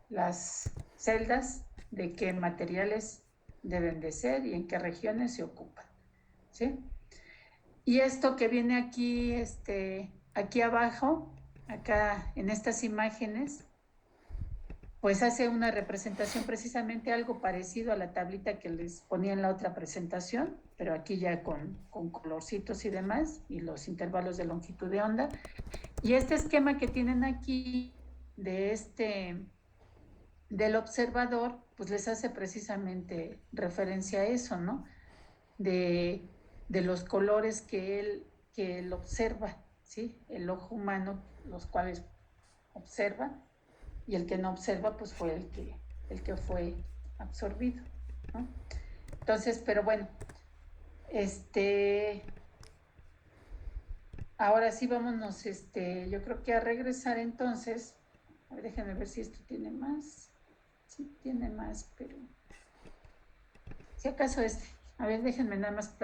las celdas de qué materiales deben de ser y en qué regiones se ocupan, ¿sí? Y esto que viene aquí, aquí abajo, acá en estas imágenes, pues hace una representación precisamente algo parecido a la tablita que les ponía en la otra presentación, pero aquí ya con colorcitos y demás, y los intervalos de longitud de onda. Y este esquema que tienen aquí del observador, pues les hace precisamente referencia a eso, ¿no? De los colores que él observa, ¿sí? El ojo humano, los cuales observa, y el que no observa, pues fue el que fue absorbido, ¿no? Entonces, pero bueno, ahora sí vámonos, yo creo que a regresar entonces. A ver, déjenme ver si esto tiene más. Sí, tiene más, pero si acaso a ver, déjenme nada más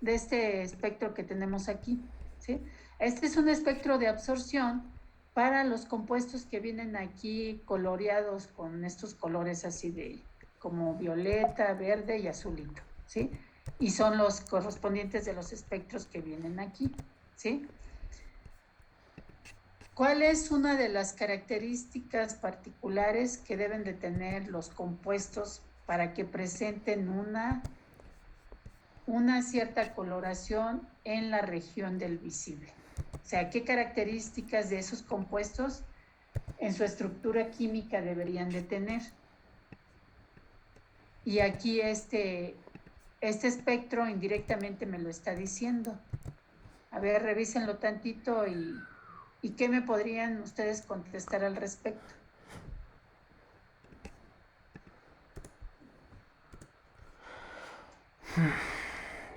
de este espectro que tenemos aquí, ¿sí? Este es un espectro de absorción para los compuestos que vienen aquí coloreados con estos colores así de como violeta, verde y azulito, ¿sí? Y son los correspondientes de los espectros que vienen aquí, ¿sí? ¿Cuál es una de las características particulares que deben de tener los compuestos para que presenten una cierta coloración en la región del visible? O sea, ¿qué características de esos compuestos en su estructura química deberían de tener? Y aquí este espectro indirectamente me lo está diciendo. A ver, revísenlo tantito y ¿qué me podrían ustedes contestar al respecto?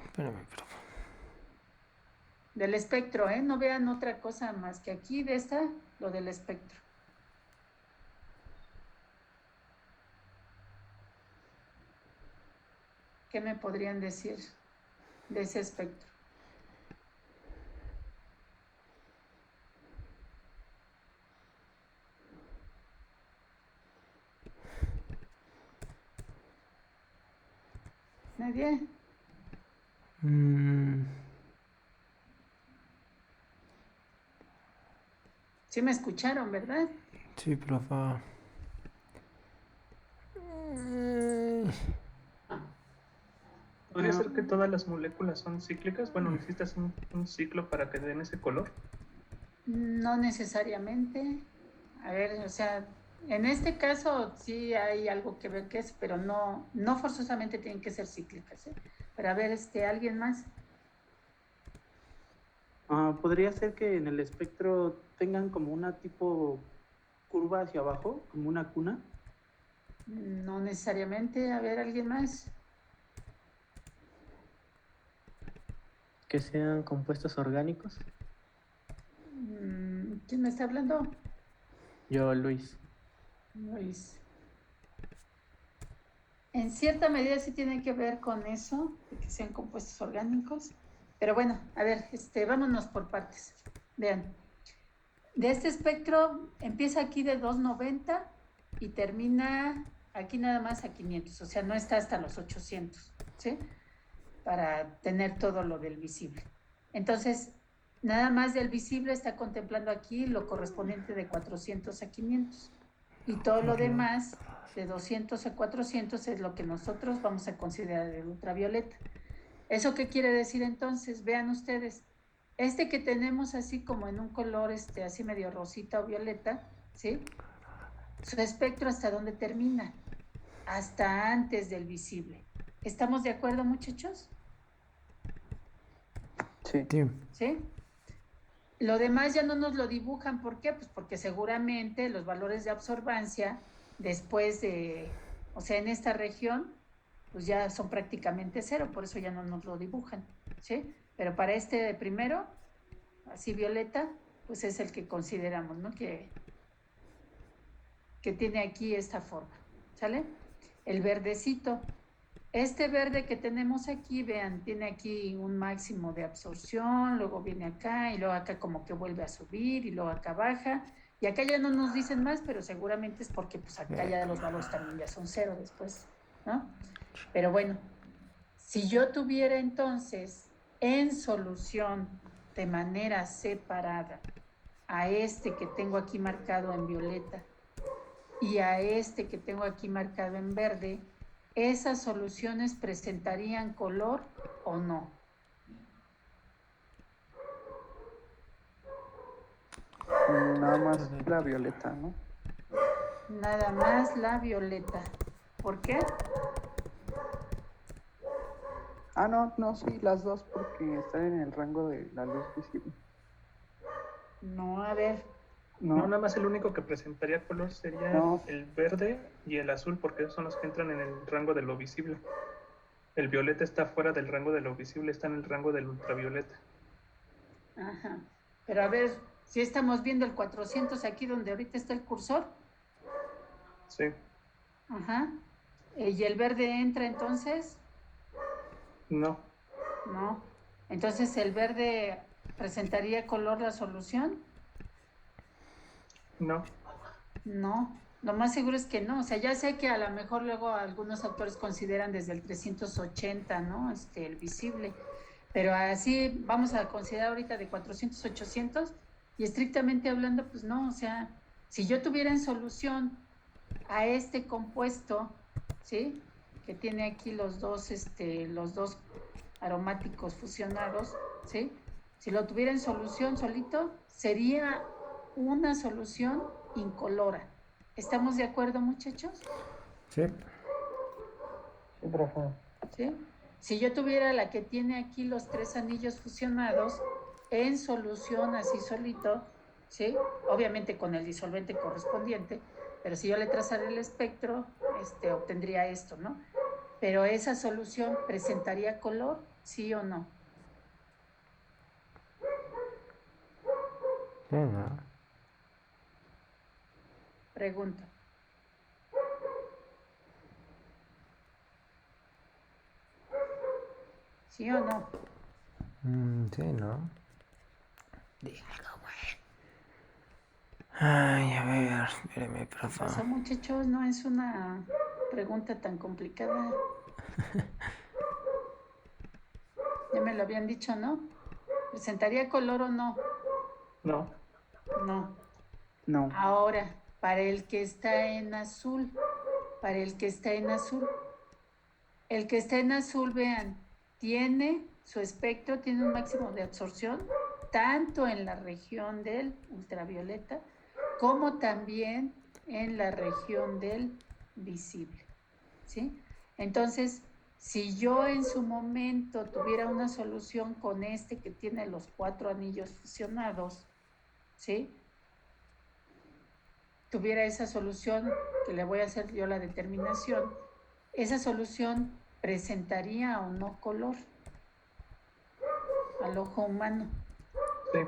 Espérame, profe. Del espectro, ¿eh? No vean otra cosa más que aquí de lo del espectro. ¿Qué me podrían decir de ese espectro? ¿Nadie? Sí me escucharon, ¿verdad? Sí, profe. ¿Podría ser que todas las moléculas son cíclicas? Bueno, necesitas un ciclo para que den ese color. No necesariamente. A ver, o sea, en este caso sí hay algo que ver que es, pero no forzosamente tienen que ser cíclicas, ¿eh? Pero a ver, ¿alguien más? ¿Podría ser que en el espectro tengan como una tipo curva hacia abajo, como una cuna? No necesariamente. A ver, ¿alguien más? Que sean compuestos orgánicos. ¿Quién me está hablando? Yo, Luis. Luis. En cierta medida sí tiene que ver con eso, de que sean compuestos orgánicos. Pero bueno, a ver, vámonos por partes. Vean, de este espectro empieza aquí de 290 y termina aquí nada más a 500, o sea, no está hasta los 800, ¿sí? Para tener todo lo del visible. Entonces, nada más del visible está contemplando aquí lo correspondiente de 400 a 500. Y todo lo demás, de 200 a 400, es lo que nosotros vamos a considerar el ultravioleta. ¿Eso qué quiere decir entonces? Vean ustedes, que tenemos así como en un color así medio rosita o violeta, ¿sí? Su espectro, ¿hasta dónde termina? Hasta antes del visible. ¿Estamos de acuerdo, muchachos? Sí. ¿Sí? Lo demás ya no nos lo dibujan. ¿Por qué? Pues porque seguramente los valores de absorbancia después o sea, en esta región, pues ya son prácticamente cero, por eso ya no nos lo dibujan, ¿sí? Pero para este de primero, así violeta, pues es el que consideramos, ¿no? Que tiene aquí esta forma, ¿sale? El verdecito. Este verde que tenemos aquí, vean, tiene aquí un máximo de absorción, luego viene acá y luego acá como que vuelve a subir y luego acá baja. Y acá ya no nos dicen más, pero seguramente es porque pues acá ya los valores también ya son 0 después, ¿no? Pero bueno, si yo tuviera entonces en solución de manera separada a este que tengo aquí marcado en violeta y a este que tengo aquí marcado en verde, ¿esas soluciones presentarían color o no? Nada más la violeta, ¿no? Nada más la violeta. ¿Por qué? Ah, no, sí, las dos porque están en el rango de la luz visible. No, a ver. No, No, nada más el único que presentaría color sería No. el verde y el azul, porque esos son los que entran en el rango de lo visible. El violeta está fuera del rango de lo visible, está en el rango del ultravioleta. Ajá. Pero a ver, si estamos viendo el 400 aquí donde ahorita está el cursor. Sí, Ajá. ¿Y el verde entra entonces? no, No. Entonces, ¿el verde presentaría color la solución? no. No. Lo más seguro es que no. O sea, ya sé que a lo mejor luego algunos autores consideran desde el 380, ¿no? El visible. Pero así vamos a considerar ahorita de 400, 800 y estrictamente hablando, pues no. O sea, si yo tuviera en solución a este compuesto, ¿sí? Que tiene aquí los dos aromáticos fusionados, ¿sí? Si lo tuviera en solución solito, sería una solución incolora. ¿Estamos de acuerdo, muchachos? Sí. Sí, profe. ¿Sí? Si yo tuviera la que tiene aquí los 3 anillos fusionados en solución así solito, ¿sí? Obviamente con el disolvente correspondiente, pero si yo le trazara el espectro, obtendría esto, ¿no? Pero esa solución presentaría color, ¿sí o no? Sí, ¿no? Pregunto. ¿Sí o no? Sí, ¿no? Ay, a ver, espérame, ¿Qué profa. pasó, muchachos? No es una pregunta tan complicada. Ya me lo habían dicho, ¿no? ¿Presentaría color o no? No, No. no. Ahora, para el que está en azul, el que está en azul, vean, tiene su espectro, tiene un máximo de absorción, tanto en la región del ultravioleta, como también en la región del visible, ¿sí? Entonces, si yo en su momento tuviera una solución con que tiene los 4 anillos fusionados, ¿sí? Tuviera esa solución, que le voy a hacer yo la determinación, esa solución presentaría o no color al ojo humano. sí,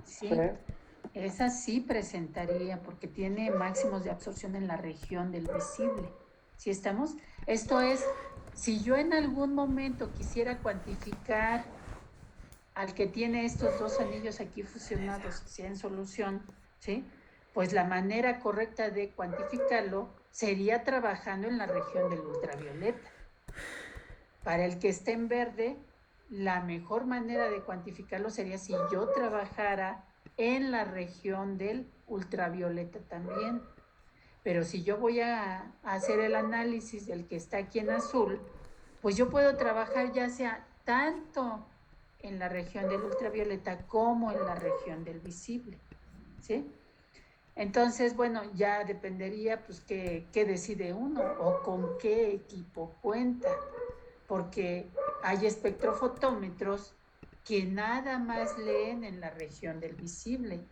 Sí, Sí. esa sí presentaría porque tiene máximos de absorción en la región del visible. ¿Sí estamos? Esto es, si yo en algún momento quisiera cuantificar al que tiene estos 2 anillos aquí fusionados, sea en solución, ¿sí? Pues la manera correcta de cuantificarlo sería trabajando en la región del ultravioleta. Para el que esté en verde, la mejor manera de cuantificarlo sería si yo trabajara en la región del ultravioleta también. Pero si yo voy a hacer el análisis del que está aquí en azul, pues yo puedo trabajar ya sea tanto en la región del ultravioleta como en la región del visible, ¿sí? Entonces, bueno, ya dependería pues qué decide uno o con qué equipo cuenta, porque hay espectrofotómetros que nada más leen en la región del visible.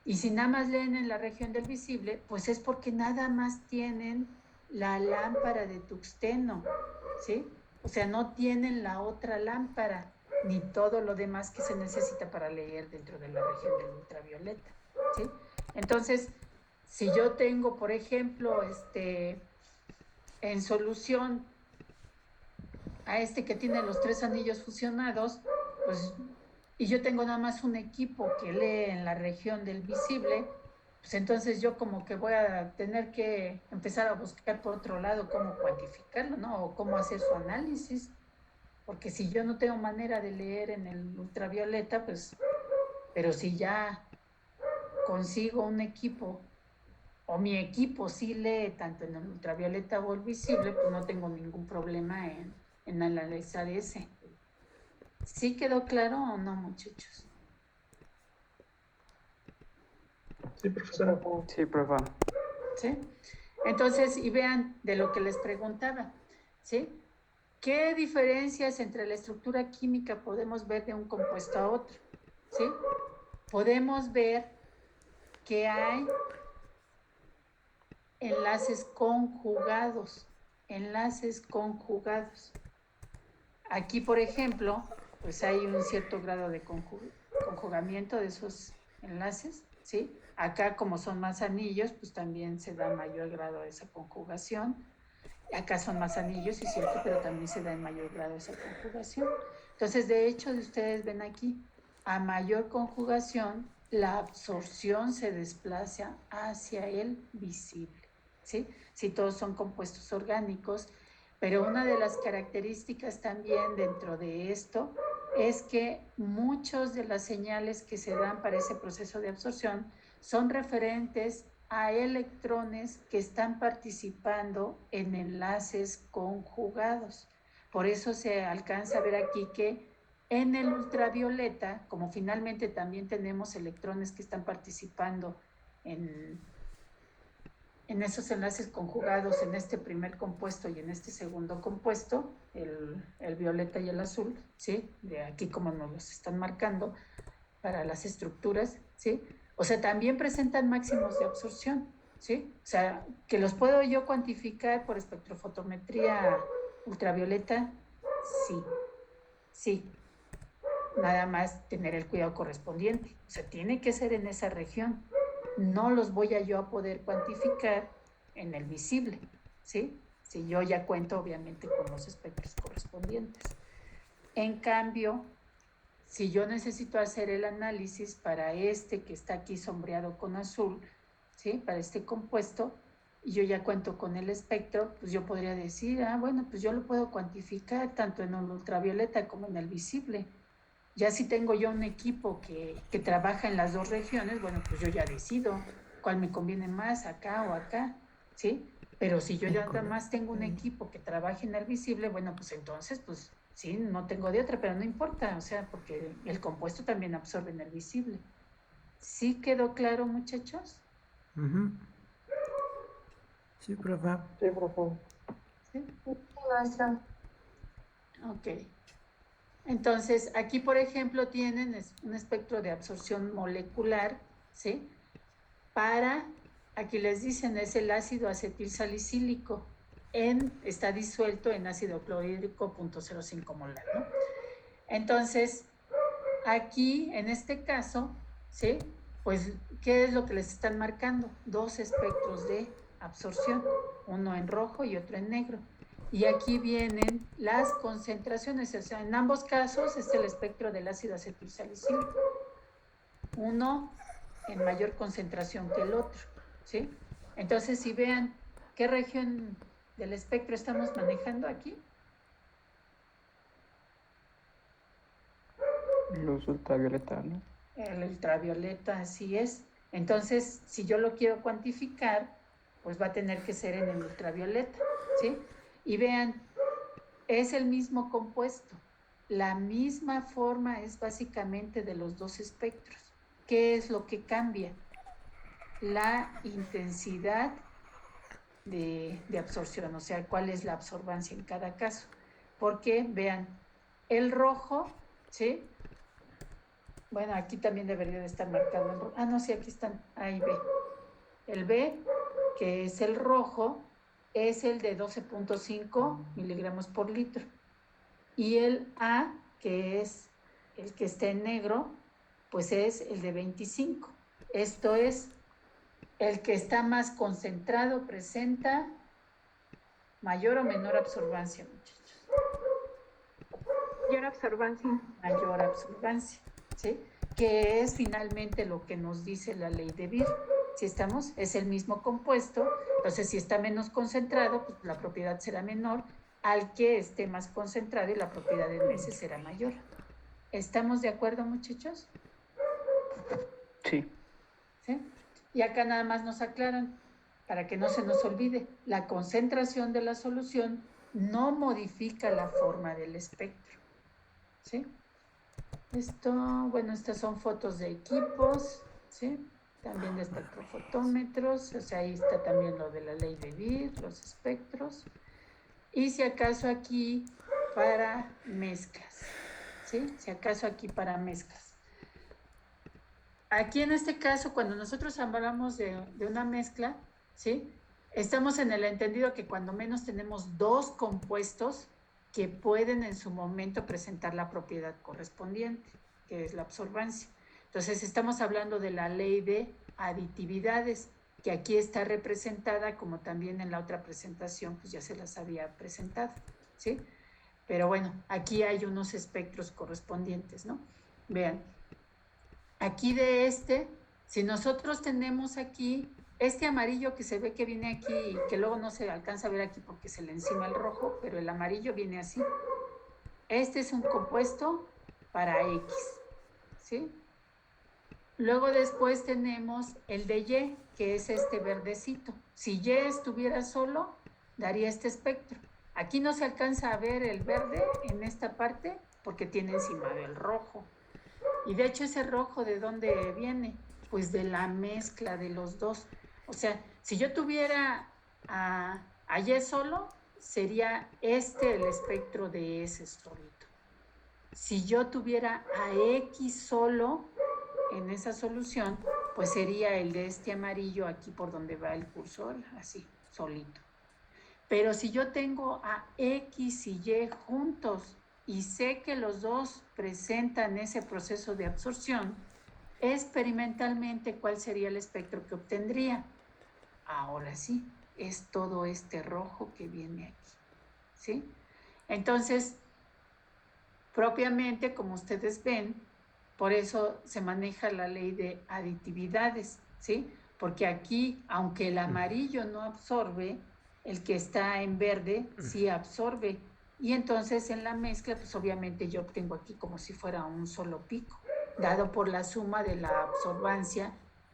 Y si nada más leen en la región del visible, pues es porque nada más tienen la lámpara de tuxteno, ¿sí? O sea, no tienen la otra lámpara. ni todo lo demás que se necesita para leer dentro de la región del ultravioleta, ¿sí? Entonces, si yo tengo, por ejemplo, en solución a que tiene los 3 anillos fusionados, pues, y yo tengo nada más un equipo que lee en la región del visible, pues entonces yo como que voy a tener que empezar a buscar por otro lado cómo cuantificarlo, ¿no? O cómo hacer su análisis, porque si yo no tengo manera de leer en el ultravioleta, pues, pero si ya consigo un equipo, o mi equipo sí lee tanto en el ultravioleta o el visible, pues no tengo ningún problema en analizar ese. ¿Sí quedó claro o no, muchachos? Sí, profesora. Sí, profe. ¿Sí? Entonces, y vean de lo que les preguntaba, ¿sí? ¿Qué diferencias entre la estructura química podemos ver de un compuesto a otro? ¿Sí? Podemos ver que hay enlaces conjugados. Aquí, por ejemplo, pues hay un cierto grado de conjugamiento de esos enlaces, ¿sí? Acá, como son más anillos, pues también se da mayor grado de esa conjugación. Acá son más anillos, sí es cierto, pero también se da en mayor grado esa conjugación. Entonces, de hecho, ustedes ven aquí, a mayor conjugación, la absorción se desplaza hacia el visible, ¿sí? Si todos son compuestos orgánicos, pero una de las características también dentro de esto es que muchas de las señales que se dan para ese proceso de absorción son referentes a electrones que están participando en enlaces conjugados. Por eso se alcanza a ver aquí que en el ultravioleta, como finalmente también tenemos electrones que están participando en esos enlaces conjugados en este primer compuesto y en este segundo compuesto, el violeta y el azul, ¿sí? De aquí como nos los están marcando para las estructuras, ¿sí? O sea, también presentan máximos de absorción, ¿sí? O sea, que los puedo yo cuantificar por espectrofotometría ultravioleta, sí. Nada más tener el cuidado correspondiente. O sea, tiene que ser en esa región. No los voy a yo a poder cuantificar en el visible, ¿sí? Si yo ya cuento, obviamente, con los espectros correspondientes. En cambio, si yo necesito hacer el análisis para que está aquí sombreado con azul, ¿sí? Para este compuesto, y yo ya cuento con el espectro, pues yo podría decir, bueno, pues yo lo puedo cuantificar tanto en el ultravioleta como en el visible. Ya si tengo yo un equipo que trabaja en las dos regiones, bueno, pues yo ya decido cuál me conviene más, acá o acá, ¿sí? Pero si yo ya nada más tengo un equipo que trabaje en el visible, bueno, pues entonces, pues sí, no tengo de otra, pero no importa, o sea, porque el compuesto también absorbe en el visible. ¿Sí quedó claro, muchachos? Sí, profe. Sí, profe. Sí. Maestra. Ok. Entonces, aquí, por ejemplo, tienen un espectro de absorción molecular, ¿sí? Aquí les dicen, es el ácido acetilsalicílico, está disuelto en ácido clorhídrico 0.05 molar, ¿no? Entonces, aquí, en este caso, ¿sí? Pues, ¿qué es lo que les están marcando? 2 espectros de absorción, uno en rojo y otro en negro. Y aquí vienen las concentraciones, o sea, en ambos casos es el espectro del ácido acetilsalicílico. Uno en mayor concentración que el otro, ¿sí? Entonces, si vean qué región del espectro estamos manejando aquí. Luz ultravioleta, ¿no? El ultravioleta, así es. Entonces, si yo lo quiero cuantificar, pues va a tener que ser en el ultravioleta, ¿sí? Y vean, es el mismo compuesto. La misma forma es básicamente de los dos espectros. ¿Qué es lo que cambia? La intensidad de absorción, o sea, cuál es la absorbancia en cada caso. Porque, vean, el rojo, ¿sí? Bueno, aquí también debería de estar marcado en rojo. No, sí, aquí están, ahí B. El B, que es el rojo, es el de 12.5 miligramos por litro. Y el A que es el que está en negro, pues es el de 25. Esto es, el que está más concentrado presenta mayor o menor absorbancia, muchachos. Mayor absorbancia. Mayor absorbancia, ¿sí? Que es finalmente lo que nos dice la ley de Beer. Si estamos, es el mismo compuesto, entonces si está menos concentrado, pues la propiedad será menor al que esté más concentrado y la propiedad en meses será mayor. ¿Estamos de acuerdo, muchachos? Sí. ¿Sí? Y acá nada más nos aclaran, para que no se nos olvide, la concentración de la solución no modifica la forma del espectro. ¿Sí? Esto, bueno, estas son fotos de equipos, ¿sí? También de espectrofotómetros, o sea, ahí está también lo de la ley de Beer, los espectros. Y si acaso aquí para mezclas, ¿sí? Si acaso aquí para mezclas. Aquí en este caso, cuando nosotros hablamos de una mezcla, ¿sí? Estamos en el entendido que cuando menos tenemos dos compuestos que pueden en su momento presentar la propiedad correspondiente, que es la absorbancia. Entonces estamos hablando de la ley de aditividades, que aquí está representada como también en la otra presentación, pues ya se las había presentado, ¿sí? Pero bueno, aquí hay unos espectros correspondientes, ¿no? Vean, aquí de si nosotros tenemos aquí este amarillo que se ve que viene aquí y que luego no se alcanza a ver aquí porque se le encima el rojo, pero el amarillo viene así. Este es un compuesto para X, ¿sí? Luego después tenemos el de Y, que es este verdecito. Si Y estuviera solo, daría este espectro. Aquí no se alcanza a ver el verde en esta parte porque tiene encima del rojo. Y de hecho ese rojo, ¿de dónde viene? Pues de la mezcla de los dos. O sea, si yo tuviera a Y solo, sería el espectro de ese solito. Si yo tuviera a X solo en esa solución, pues sería el de este amarillo aquí por donde va el cursor, así, solito. Pero si yo tengo a X y Y juntos y sé que los dos presentan ese proceso de absorción, experimentalmente, ¿cuál sería el espectro que obtendría? Ahora sí, es todo este rojo que viene aquí, ¿sí? Entonces, propiamente, como ustedes ven, por eso se maneja la ley de aditividades, ¿sí? Porque aquí, aunque el amarillo no absorbe, el que está en verde sí absorbe. Y entonces en la mezcla, pues obviamente yo obtengo aquí como si fuera un solo pico, dado por la suma de la absorbancia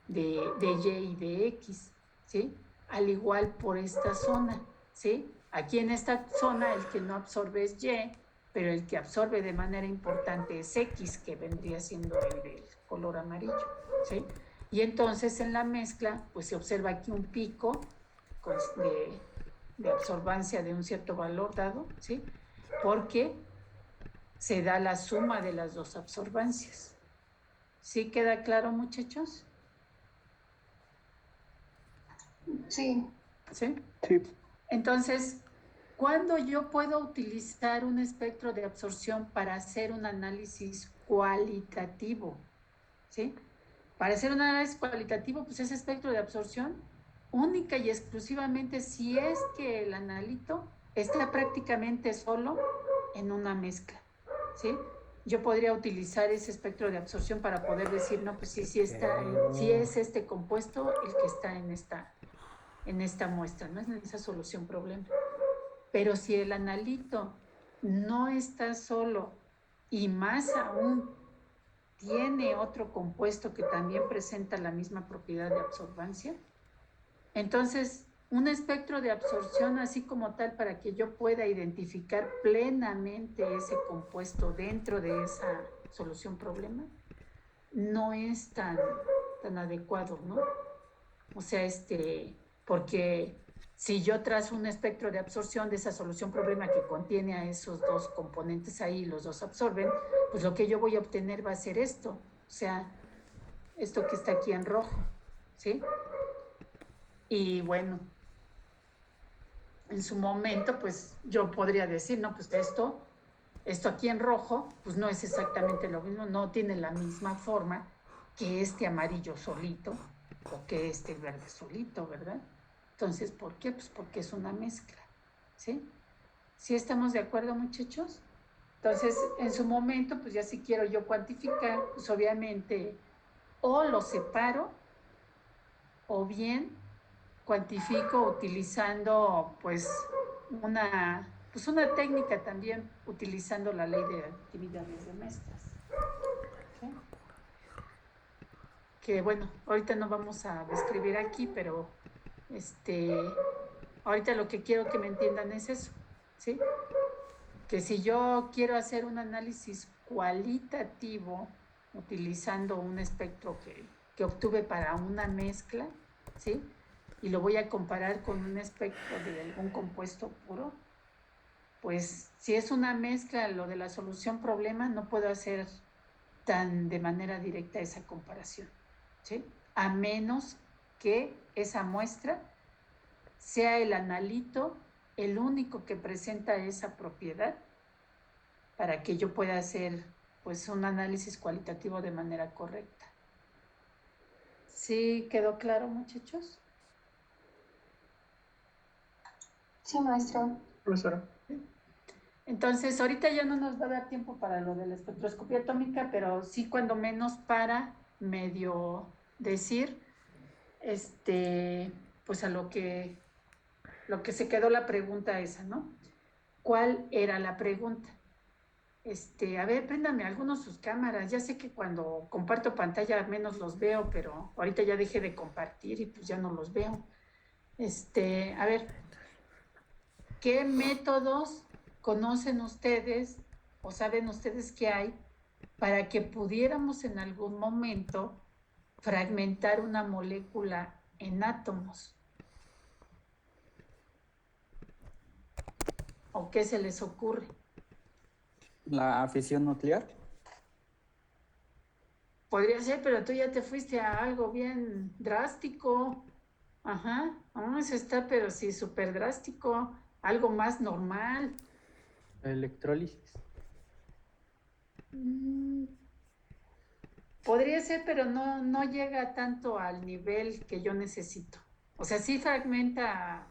de Y y de X, ¿sí? Al igual por esta zona, ¿sí? Aquí en esta zona el que no absorbe es Y, pero el que absorbe de manera importante es X, que vendría siendo el del color amarillo, ¿sí? Y entonces en la mezcla, pues se observa aquí un pico de absorbancia de un cierto valor dado, ¿sí? Porque se da la suma de las dos absorbancias. ¿Sí queda claro, muchachos? Sí. ¿Sí? Sí. Entonces, ¿cuándo yo puedo utilizar un espectro de absorción para hacer un análisis cualitativo? ¿Sí? Para hacer un análisis cualitativo, pues ese espectro de absorción única y exclusivamente si es que el analito está prácticamente solo en una mezcla, ¿sí? Yo podría utilizar ese espectro de absorción para poder decir, no, pues sí es este compuesto el que está en esta muestra, no es en esa solución problema. Pero si el analito no está solo y más aún tiene otro compuesto que también presenta la misma propiedad de absorbancia, entonces un espectro de absorción así como tal para que yo pueda identificar plenamente ese compuesto dentro de esa solución problema no es tan adecuado, ¿no? O sea, porque si yo trazo un espectro de absorción de esa solución problema que contiene a esos dos componentes ahí, los dos absorben, pues lo que yo voy a obtener va a ser esto, o sea, esto que está aquí en rojo, ¿sí? Y bueno, en su momento, pues yo podría decir, no, pues esto Esto aquí en rojo, pues no es exactamente lo mismo, no tiene la misma forma que este amarillo solito o que este verde solito, ¿verdad? Entonces, ¿por qué? Pues porque es una mezcla, ¿sí? ¿Sí estamos de acuerdo, muchachos? Entonces, en su momento, pues ya si quiero yo cuantificar, pues obviamente o lo separo o bien cuantifico utilizando pues una técnica también, utilizando la ley de actividades de mezclas. ¿Sí? Que bueno, ahorita no vamos a describir aquí, pero ahorita lo que quiero que me entiendan es eso, ¿sí? Que si yo quiero hacer un análisis cualitativo utilizando un espectro que obtuve para una mezcla, ¿sí? Y lo voy a comparar con un espectro de algún compuesto puro, pues si es una mezcla, lo de la solución problema, no puedo hacer tan de manera directa esa comparación, ¿sí? A menos que esa muestra sea el analito el único que presenta esa propiedad para que yo pueda hacer pues un análisis cualitativo de manera correcta. ¿Sí quedó claro, muchachos? Sí, maestro. Profesora. Entonces, ahorita ya no nos va a dar tiempo para lo de la espectroscopía atómica, pero sí cuando menos para medio decir, pues a lo que se quedó la pregunta esa, ¿no? ¿Cuál era la pregunta? A ver, préndame algunos sus cámaras. Ya sé que cuando comparto pantalla menos los veo, pero ahorita ya dejé de compartir y pues ya no los veo. A ver, ¿qué métodos conocen ustedes o saben ustedes que hay para que pudiéramos en algún momento fragmentar una molécula en átomos? ¿O qué se les ocurre? La fisión nuclear. Podría ser, pero tú ya te fuiste a algo bien drástico. Ajá, eso está, pero sí, súper drástico. Algo más normal. La electrólisis. Podría ser, pero no llega tanto al nivel que yo necesito. O sea, sí fragmenta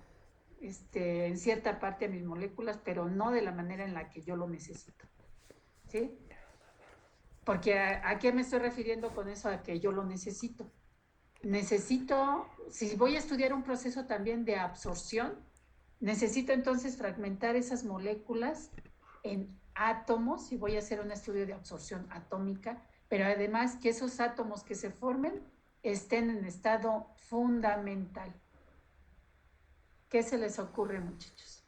en cierta parte a mis moléculas, pero no de la manera en la que yo lo necesito. ¿Sí? Porque ¿a qué me estoy refiriendo con eso? A que yo lo necesito. Necesito, si voy a estudiar un proceso también de absorción, necesito entonces fragmentar esas moléculas en átomos, y voy a hacer un estudio de absorción atómica, pero además que esos átomos que se formen estén en estado fundamental. ¿Qué se les ocurre, muchachos?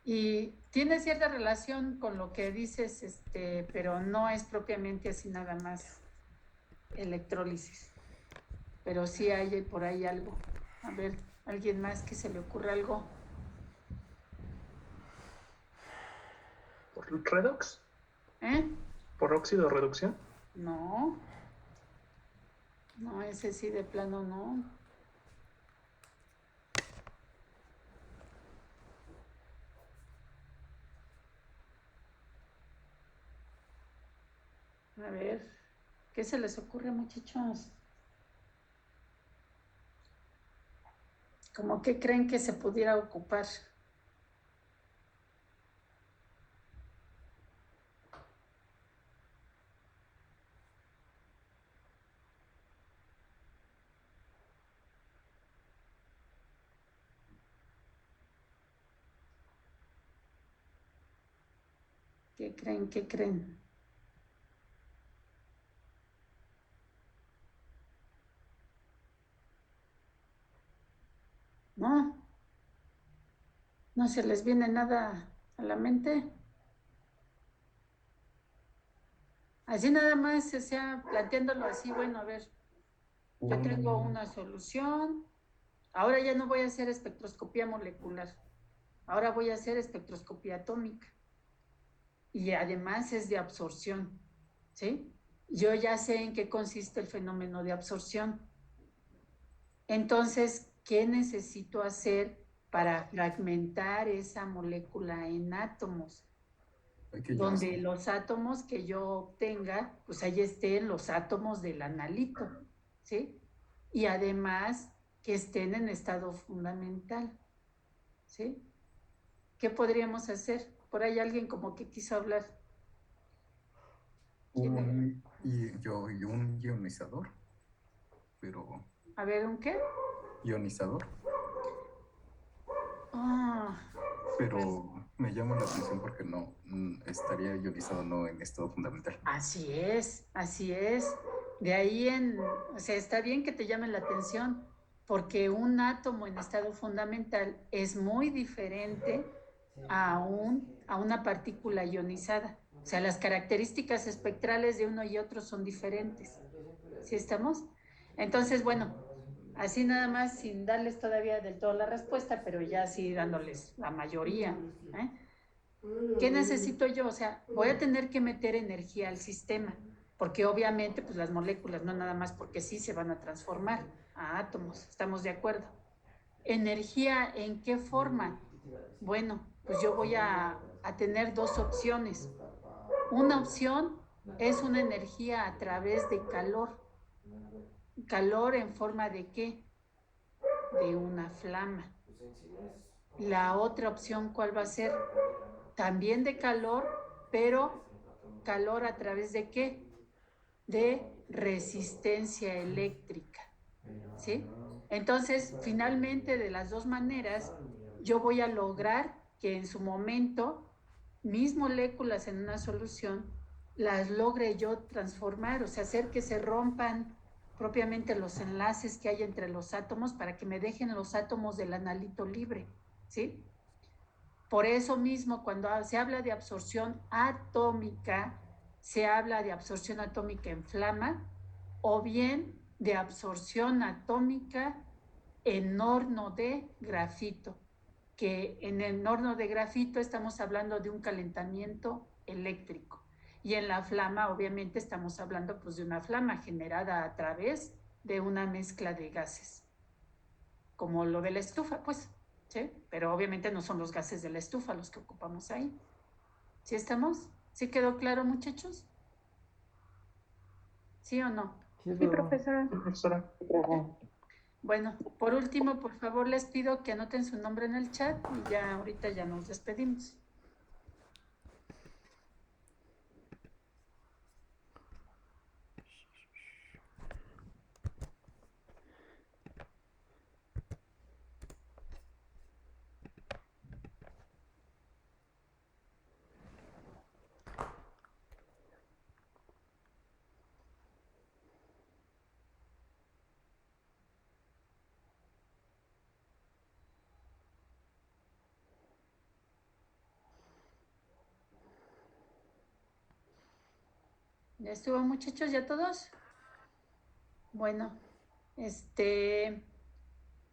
Y tiene cierta relación con lo que dices, pero no es propiamente así nada más electrólisis. Pero sí hay por ahí algo. A ver, ¿alguien más que se le ocurra algo? ¿Por redox? ¿Eh? ¿Por óxido reducción? No. No, ese sí de plano no. A ver, ¿qué se les ocurre, muchachos? ¿Cómo qué creen que se pudiera ocupar? ¿Qué creen? ¿Qué creen? ¿No? ¿No se les viene nada a la mente? Así nada más, o sea, planteándolo así, bueno, a ver, yo tengo una solución, ahora ya no voy a hacer espectroscopía molecular, ahora voy a hacer espectroscopía atómica. Y además es de absorción, ¿sí? Yo ya sé en qué consiste el fenómeno de absorción. Entonces, ¿qué necesito hacer para fragmentar esa molécula en átomos? Hay que Donde llevar- los átomos que yo obtenga, pues ahí estén los átomos del analito, ¿sí? Y además que estén en estado fundamental, ¿sí? ¿Qué podríamos hacer? Por ahí alguien como que quiso hablar. un ionizador, pero A ver, ¿un qué? ionizador, Ah, pero me llama la atención porque no estaría ionizado no en estado fundamental. así es, así es. De ahí o sea, está bien que te llame la atención, porque un átomo en estado fundamental es muy diferente a una partícula ionizada. O sea, las características espectrales de uno y otro son diferentes. ¿Sí estamos? Entonces, bueno, así nada más, sin darles todavía del todo la respuesta, pero ya sí dándoles la mayoría. ¿Eh? ¿Qué necesito yo? O sea, voy a tener que meter energía al sistema, porque obviamente pues las moléculas no nada más porque sí se van a transformar a átomos, ¿estamos de acuerdo? ¿Energía en qué forma? Bueno, pues yo voy a tener dos opciones. Una opción es una energía a través de calor. ¿Calor en forma de qué? De una flama. La otra opción, ¿cuál va a ser? También de calor, pero calor a través de qué? De resistencia eléctrica, ¿sí? Entonces, finalmente, de las dos maneras, yo voy a lograr que en su momento mis moléculas en una solución las logre yo transformar, o sea, hacer que se rompan propiamente los enlaces que hay entre los átomos para que me dejen los átomos del analito libre, ¿sí? Por eso mismo, cuando se habla de absorción atómica, se habla de absorción atómica en flama o bien de absorción atómica en horno de grafito, que en el horno de grafito estamos hablando de un calentamiento eléctrico. Y en la flama, obviamente, estamos hablando pues, de una flama generada a través de una mezcla de gases, como lo de la estufa, pues. ¿Sí? Pero obviamente no son los gases de la estufa los que ocupamos ahí. ¿Sí estamos? ¿Sí quedó claro, muchachos? ¿Sí o no? Sí, profesora. Profesora, Bueno, por último, por favor, les pido que anoten su nombre en el chat y ya ahorita ya nos despedimos. ¿Ya estuvo, muchachos? ¿Ya todos? Bueno,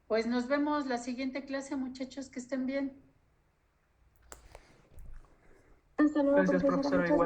pues nos vemos la siguiente clase, muchachos, que estén bien. Hasta luego, gracias, profesora. profesora. Muchas Igual.